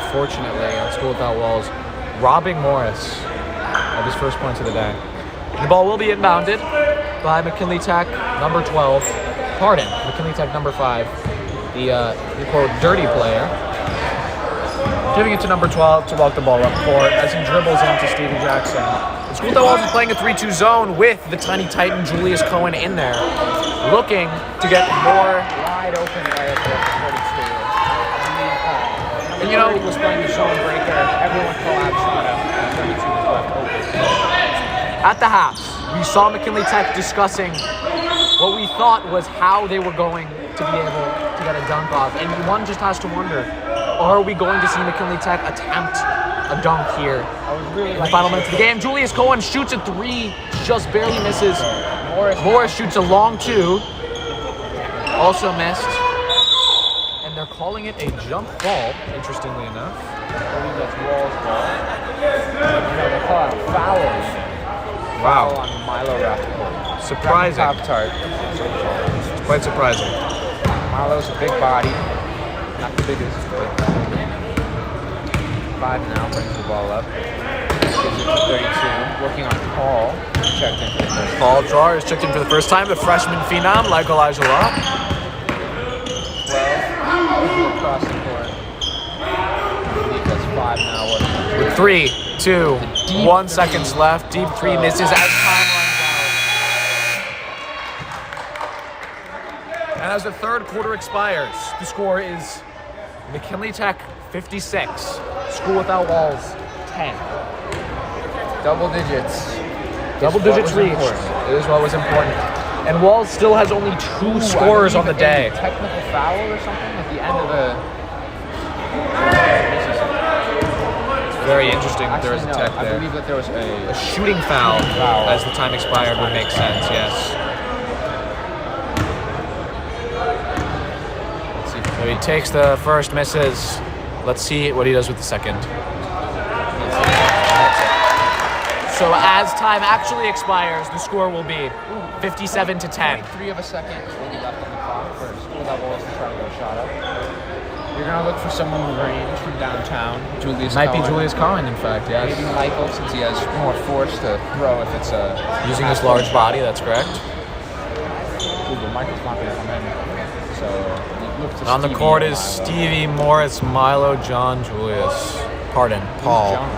Unfortunately, on School Without Walls, robbing Morris of his first points of the day. The ball will be inbounded by McKinley Tech, number 12. McKinley Tech, number 5. The quote dirty player. Giving it to number 12 to walk the ball up court as he dribbles into Stevie Jackson. The School Without Walls is playing a 3-2 zone with the tiny titan Julius Cohen in there, looking to get more Wide open there for 42. And you know, He was playing the zone breaker. Everyone collapsed on him. 32 was left open. at the half, we saw McKinley Tech discussing what we thought was how they were going to be able to get a dunk off. And one just has to wonder, are we going to see McKinley Tech attempt a dunk here in the final minutes of the game? Julius Cohen shoots a 3, just barely misses. Morris shoots a long 2, also missed. And they're calling it a jump ball, interestingly enough. I believe that's Wall's ball. They call it a foul. Wow. On Milo Rappaport. Surprising. Pop-Tart. It's quite surprising. Milo's a big body. Not the biggest, but 5 now, brings the ball up. Gives it to 32. Working on Paul. Checked in for the first time. Paul Drawer is checked in for the first time. The freshman phenom, like Elijah Law. 12. Across the court. I believe that's 5 now. With 3, 2, 1 seconds left. Deep 3 misses as time runs out. And as the third quarter expires, the score is McKinley Tech 56, School Without Walls 10. Double digits. Double digits reached. It is what was important. And Walls still has only 2 scorers on the day. Technical foul or something at the end of the... Very interesting that there was a tech I there. believe that there was A shooting foul as the time expired would make sense, yes. So he takes the first, misses. Let's see what he does with the second. So as time actually expires, the score will be 57-10. 0.3 of a second will be left on the clock for School Without Walls to try to get a shot up. You're going to look for someone with range from downtown. Julius Might Cohen. be Julius Cohen, in fact, yes. Maybe Michael, since he has more force to throw if it's a... Using his large body, that's correct. Ooh, but Michael's not going to come in. So, you look to And on the Stevie court and is Milo. Stevie, Morris, Milo, John, Julius. Paul. John.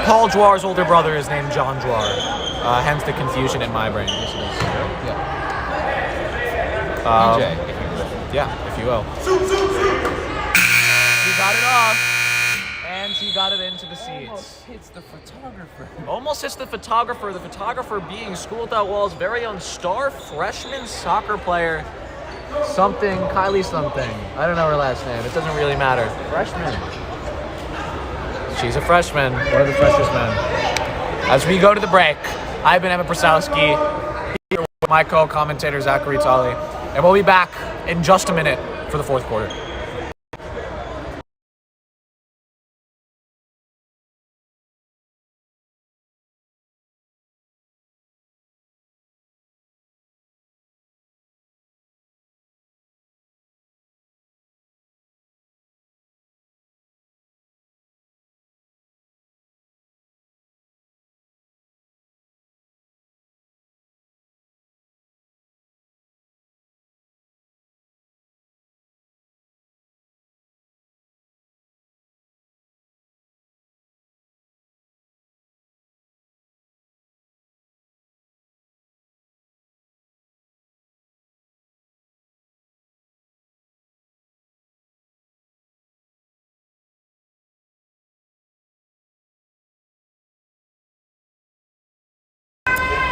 Paul Dwar's older brother is named John Dwar. Hence the confusion in my brain. Yes, it is. Yeah. Um, DJ, if you will. Yeah, if you will. He got it off, and he got it into the seats. Almost hits the photographer. Almost hits the photographer. The photographer being School Without Walls' very own star freshman soccer player. Something, Kylie something. I don't know her last name. It doesn't really matter. Freshman. She's a freshman. One of the freshest men. As we go to the break, I've been Emmett Prasowski, here with my co-commentator Zachary Tully, and we'll be back in just a minute for the fourth quarter.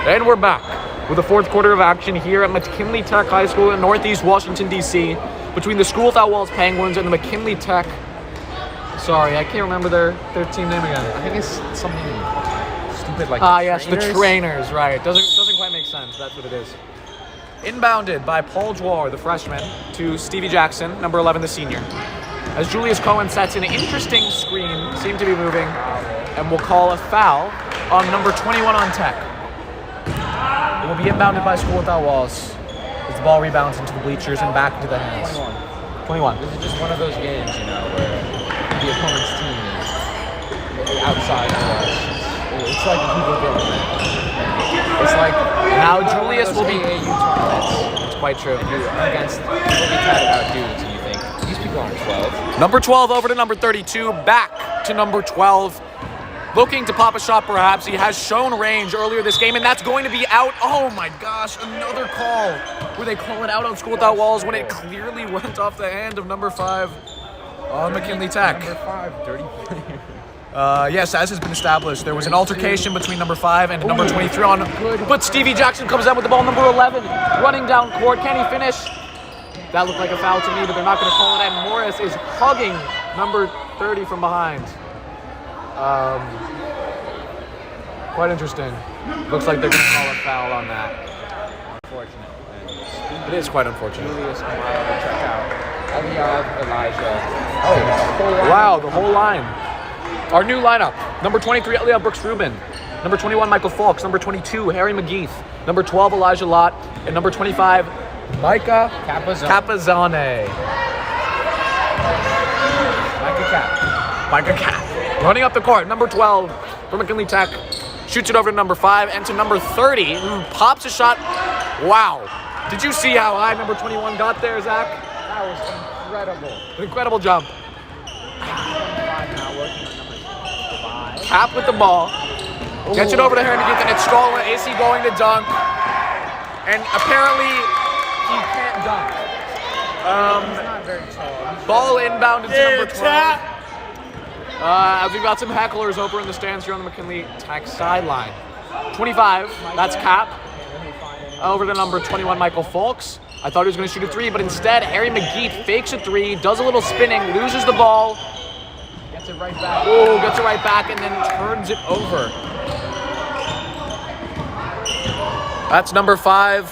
And we're back with the fourth quarter of action here at McKinley Tech High School in Northeast Washington, D.C. between the School Without Walls Penguins and the McKinley Tech... Sorry, I can't remember their team name again. I think it's something stupid like yes, the Trainers, right. Doesn't quite make sense. That's what it is. Inbounded by Paul Dwar, the freshman, to Stevie Jackson, number 11, the senior. As Julius Cohen sets an interesting screen, seemed to be moving, and will call a foul on number 21 on Tech. It will be inbounded by School Without Walls as the ball rebounds into the bleachers and back into the hands. 21. This is just one of those games, where the opponent's team is outside of us. It's like a Google game. It's like now Julius will be AAU tournaments. It's quite true. And you're against really tatted out dudes, and you think these people aren't 12. Number 12 over to number 32, back to number 12. Looking to pop a shot, perhaps. He has shown range earlier this game, and that's going to be out. Oh my gosh, another call where they call it out on School Without Walls when it clearly went off the hand of number 5 on McKinley Tech. Number 5, dirty player. Yes, as has been established, there was an altercation between number 5 and number 23 on. But Stevie Jackson comes out with the ball, number 11, running down court. Can he finish? That looked like a foul to me, but they're not going to call it. And Morris is hugging number 30 from behind. Quite interesting. Looks like they're going to call a foul on that. Unfortunate. It is quite unfortunate. Julius Kamara, check out. Eliab, Elijah. Wow, the whole line. Our new lineup. Number 23, Eliab Brooks-Rubin. Number 21, Michael Falks. Number 22, Harry McGeeth. Number 12, Elijah Lott. And number 25, Micah Capazane. Micah Cap. Running up the court, number 12 for McKinley Tech. Shoots it over to number 5 and to number 30, who pops a shot. Wow. Did you see how high number 21 got there, Zach? That was incredible. An incredible jump. Now working on number 5. Cap with the ball. Gets it over to Harry McGeeth, and it's stolen. AC going to dunk. And apparently, he can't dunk. He's not very tall. Ball inbounded to number 12. We've got some hecklers over in the stands here on the McKinley Tech sideline. 25, that's Cap. Over to number 21, Michael Falks. I thought he was going to shoot a 3, but instead, Harry McGeeth fakes a 3, does a little spinning, loses the ball. Gets it right back. Oh, gets it right back, and then turns it over. That's number 5,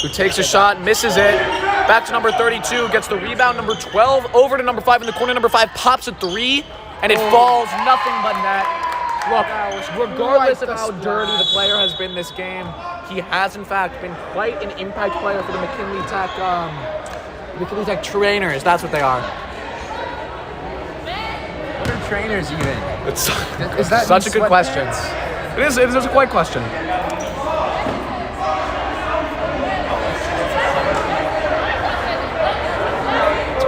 who takes a shot, misses it. Back to number 32, gets the rebound. Number 12, over to number 5 in the corner. Number 5 pops a 3, and it falls nothing but net. Look, regardless of how dirty the player has been this game, he has in fact been quite an impact player for the McKinley Tech Trainers. That's what they are. What are trainers even? It's Is that such a good question. sweatpants? It is a quite question.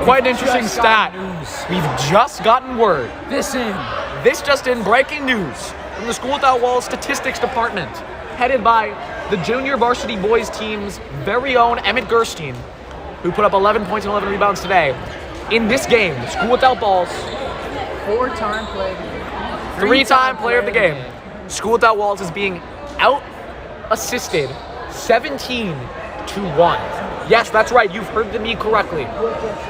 Quite an interesting stat. We've just gotten word. This just in, breaking news. from the School Without Walls Statistics Department, headed by the junior varsity boys team's very own Emmett Gerstein, who put up 11 points and 11 rebounds today. In this game, the School Without Walls, three-time player of the game. School Without Walls is being out-assisted 17-1. Yes, that's right. You've heard me correctly.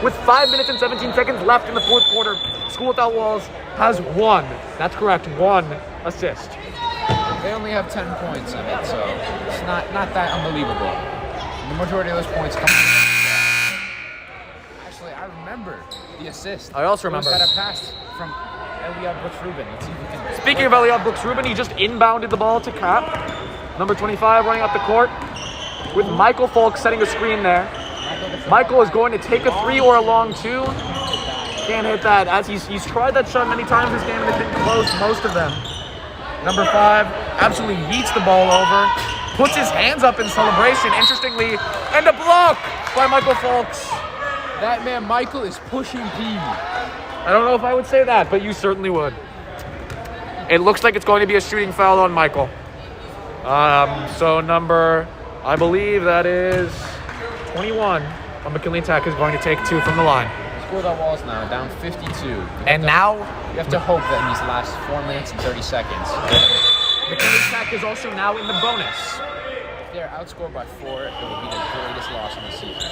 With 5 minutes and 17 seconds left in the fourth quarter, School Without Walls has one. That's correct, one assist. They only have 10 points in it, so it's not that unbelievable. The majority of those points come from... Actually, I remember the assist. I also remember. It was that a pass from Eliab Brooks-Rubin. Let's see if we can... Speaking of Eliab Brooks-Rubin, he just inbounded the ball to Cap. Number 25 running up the court with Michael Falk setting a screen there. Michael is going to take a three or a long two. Can't hit that, as he's tried that shot many times this game and it's been close, most of them. Number 5 absolutely yeets the ball over, puts his hands up in celebration, interestingly, and a block by Michael Falks. That man Michael is pushing P. I don't know if I would say that, but you certainly would. It looks like it's going to be a shooting foul on Michael. So number, I believe that is 21 on McKinley Tech is going to take two from the line. School Without Walls now, down 52. Now you have to hope that in these last 4 minutes and 30 seconds. McKinley Tech is also now in the bonus. If they're outscored by 4, it will be the greatest loss in the season.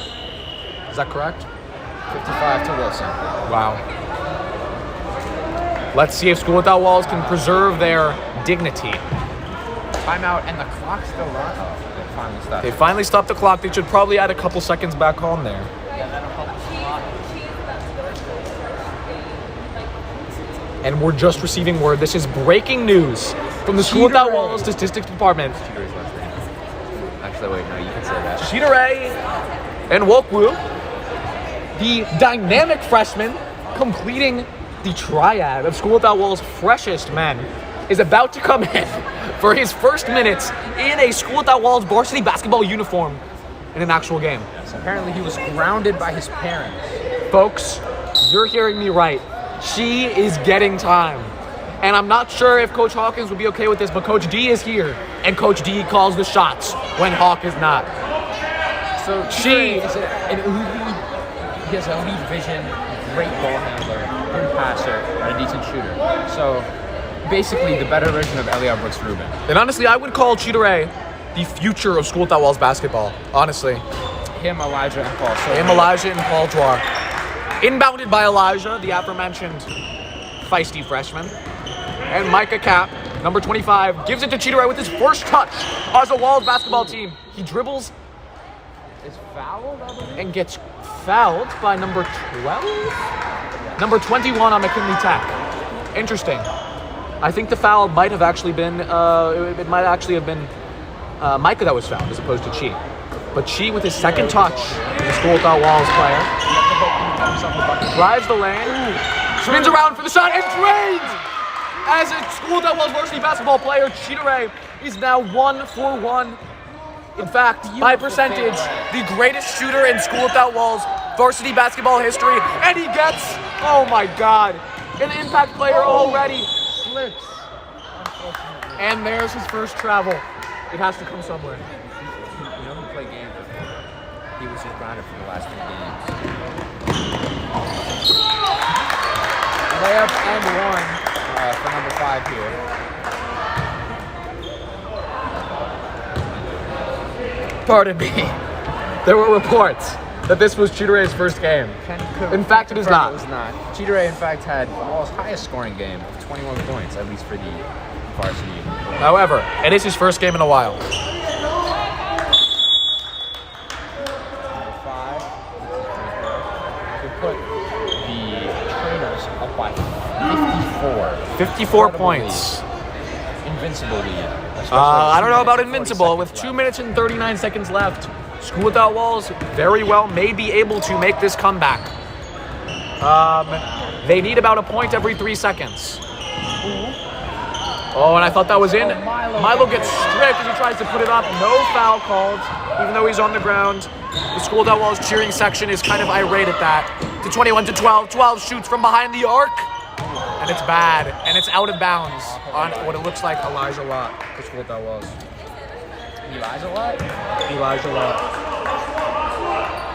Is that correct? 55 to Wilson. Wow. Let's see if School Without Walls can preserve their dignity. Timeout, and the clock's still running. Oh, they finally stopped. They finally stopped the clock. They should probably add a couple seconds back on there. Yeah, that'll help us a lot. And we're just receiving word. This is breaking news from the School Without Walls Statistics Department. Cheater's last name. Actually, wait, no, you can say that. Cheateray and Wokwu, the dynamic freshman completing the triad of School Without Walls' freshest men, is about to come in for his first minutes in a School Without Walls varsity basketball uniform in an actual game. Yes, apparently he was grounded by his parents. Folks, you're hearing me right. She is getting time. And I'm not sure if Coach Hawkins would be okay with this, but Coach D is here, and Coach D calls the shots when Hawk is not. So he has elite vision, great ball handler, good passer, and a decent shooter. So basically the better version of Eliab Brooks-Rubin. And honestly, I would call Cheateray the future of School Without Walls basketball, honestly. Him, Elijah, and Paul. So Elijah, and Paul Dwar. Inbounded by Elijah, the aforementioned feisty freshman. And Micah Cap, number 25, gives it to Cheateray with his first touch as a Walls basketball team. He dribbles is fouled, I believe? And gets fouled by number 12? Number 21 on McKinley Tech. Interesting. I think the foul might have actually been, it might actually have been Micah that was fouled as opposed to Chi. But Chi with his second touch, the School Without Walls player, drives the lane, spins around for the shot, and drains! As a School Without Walls varsity basketball player, Cheateray is now 1 for 1. In fact, by percentage, the greatest shooter in School Without Walls varsity basketball history. And he gets, oh my God, an impact player already. Slips. And there's his first travel. It has to come somewhere. You know who played games with him? He was just grounded for the last 3 games. Layup and one. For number 5 here. Pardon me. There were reports that this was Cheateray's first game. In fact, it is not. It was not. Cheateray, in fact, had the Walls' highest scoring game of 21 points, at least for the varsity. However, it is his first game in a while. Number 5. To put the Trainers up by 54. 54 points. Invincible lead. I don't know about invincible. With 2 minutes and 39 seconds left, School Without Walls very well may be able to make this comeback. They need about a point every 3 seconds. Oh, and I thought that was in. Milo gets stripped as he tries to put it up. No foul called, even though he's on the ground. The School Without Walls cheering section is kind of irate at that. To 21 to 12. 12 shoots from behind the arc. And it's bad. And it's out of bounds on what it looks like Elijah Lott. That's what that was. Elijah Lott? Elijah Lott.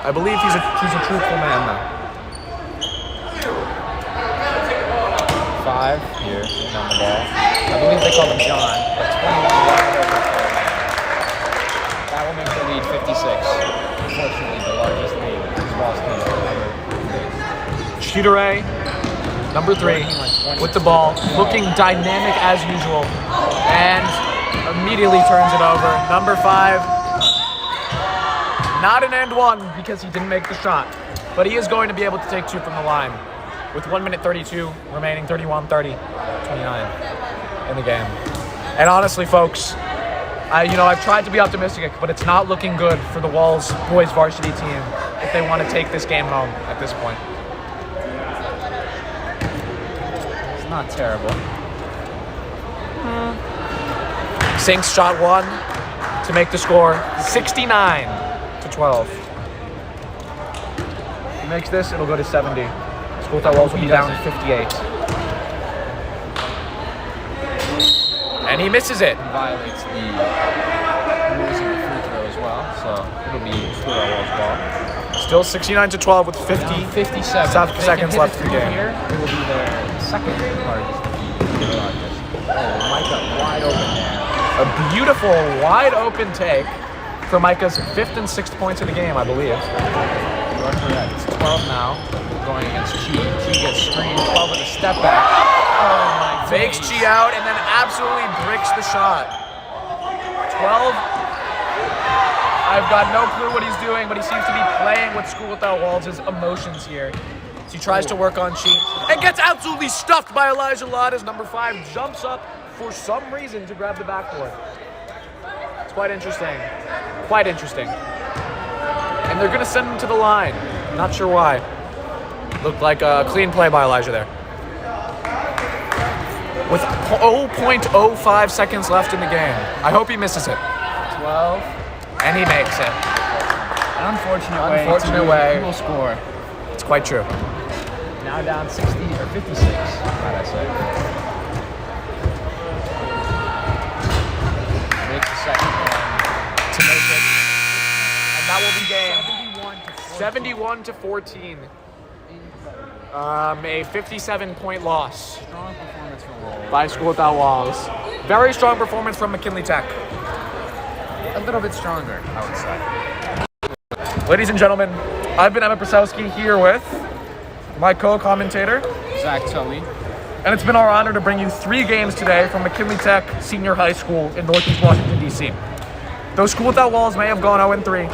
I believe he's a truthful man now. 5 here, sitting on the ball. I believe they call him John, but 21 wide open. That will make the lead 56. Unfortunately, the largest lead is Boston ever. Shooter A, number 3, with the ball, looking dynamic as usual, and immediately turns it over. Number 5, not an and one because he didn't make the shot, but he is going to be able to take 2 from the line. With 1 minute 32 remaining, 31-30, 29 in the game. And honestly, folks, I've tried to be optimistic, but it's not looking good for the Walls boys varsity team if they want to take this game home at this point. It's not terrible. Sinks shot 1 to make the score 69-12. If he makes this, it'll go to 70. School Town Walls will be down 58. And he misses it. He violates the rules of the free throw as well, so it'll be School Town Walls ball. Still 69-12 with 57 seconds left in the game. Here, it will be their second largest lead. Oh, Micah wide open there. A beautiful wide open take for Micah's 5th and 6th points of the game, I believe. You are correct. It's 12 now. Going against Chi. Chi gets screened. 12 with a step back. Oh my God. Fakes Chi out and then absolutely bricks the shot. 12. I've got no clue what he's doing, but he seems to be playing with School Without Walls' emotions here. So he tries to work on Chi and gets absolutely stuffed by Elijah Lott as number 5 jumps up for some reason to grab the backboard. It's quite interesting. Quite interesting. And they're going to send him to the line. Not sure why. Looked like a clean play by Elijah there. With 0.05 seconds left in the game. I hope he misses it. 12. And he makes it. An unfortunate way. He will score. It's quite true. Now down 60 or 56, might I say. Makes the second one to make it. And that will be game 71-14. A 57-point loss. Strong performance from Wolves. By School Without Walls. Very strong performance from McKinley Tech. A little bit stronger, I would say. Ladies and gentlemen, I've been Emma Prasowski here with my co-commentator, Zach Tully. And it's been our honor to bring you 3 games today from McKinley Tech Senior High School in Northeast Washington, D.C. Though School Without Walls may have gone 0-3,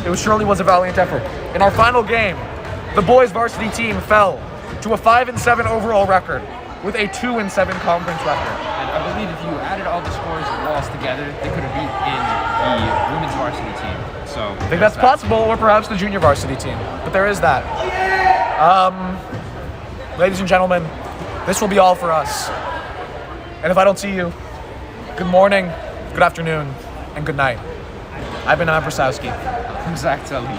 it surely was a valiant effort. In our final game, the boys varsity team fell to a 5-7 overall record with a 2-7 conference record. And I believe if you added all the scores of Walls together, they could have beaten the women's varsity team. So I think that's possible, or perhaps the junior varsity team. But there is that. Ladies and gentlemen, this will be all for us. And if I don't see you, good morning, good afternoon, and good night. I've been Emma Prasowski. I'm Zach Tully.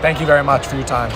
Thank you very much for your time.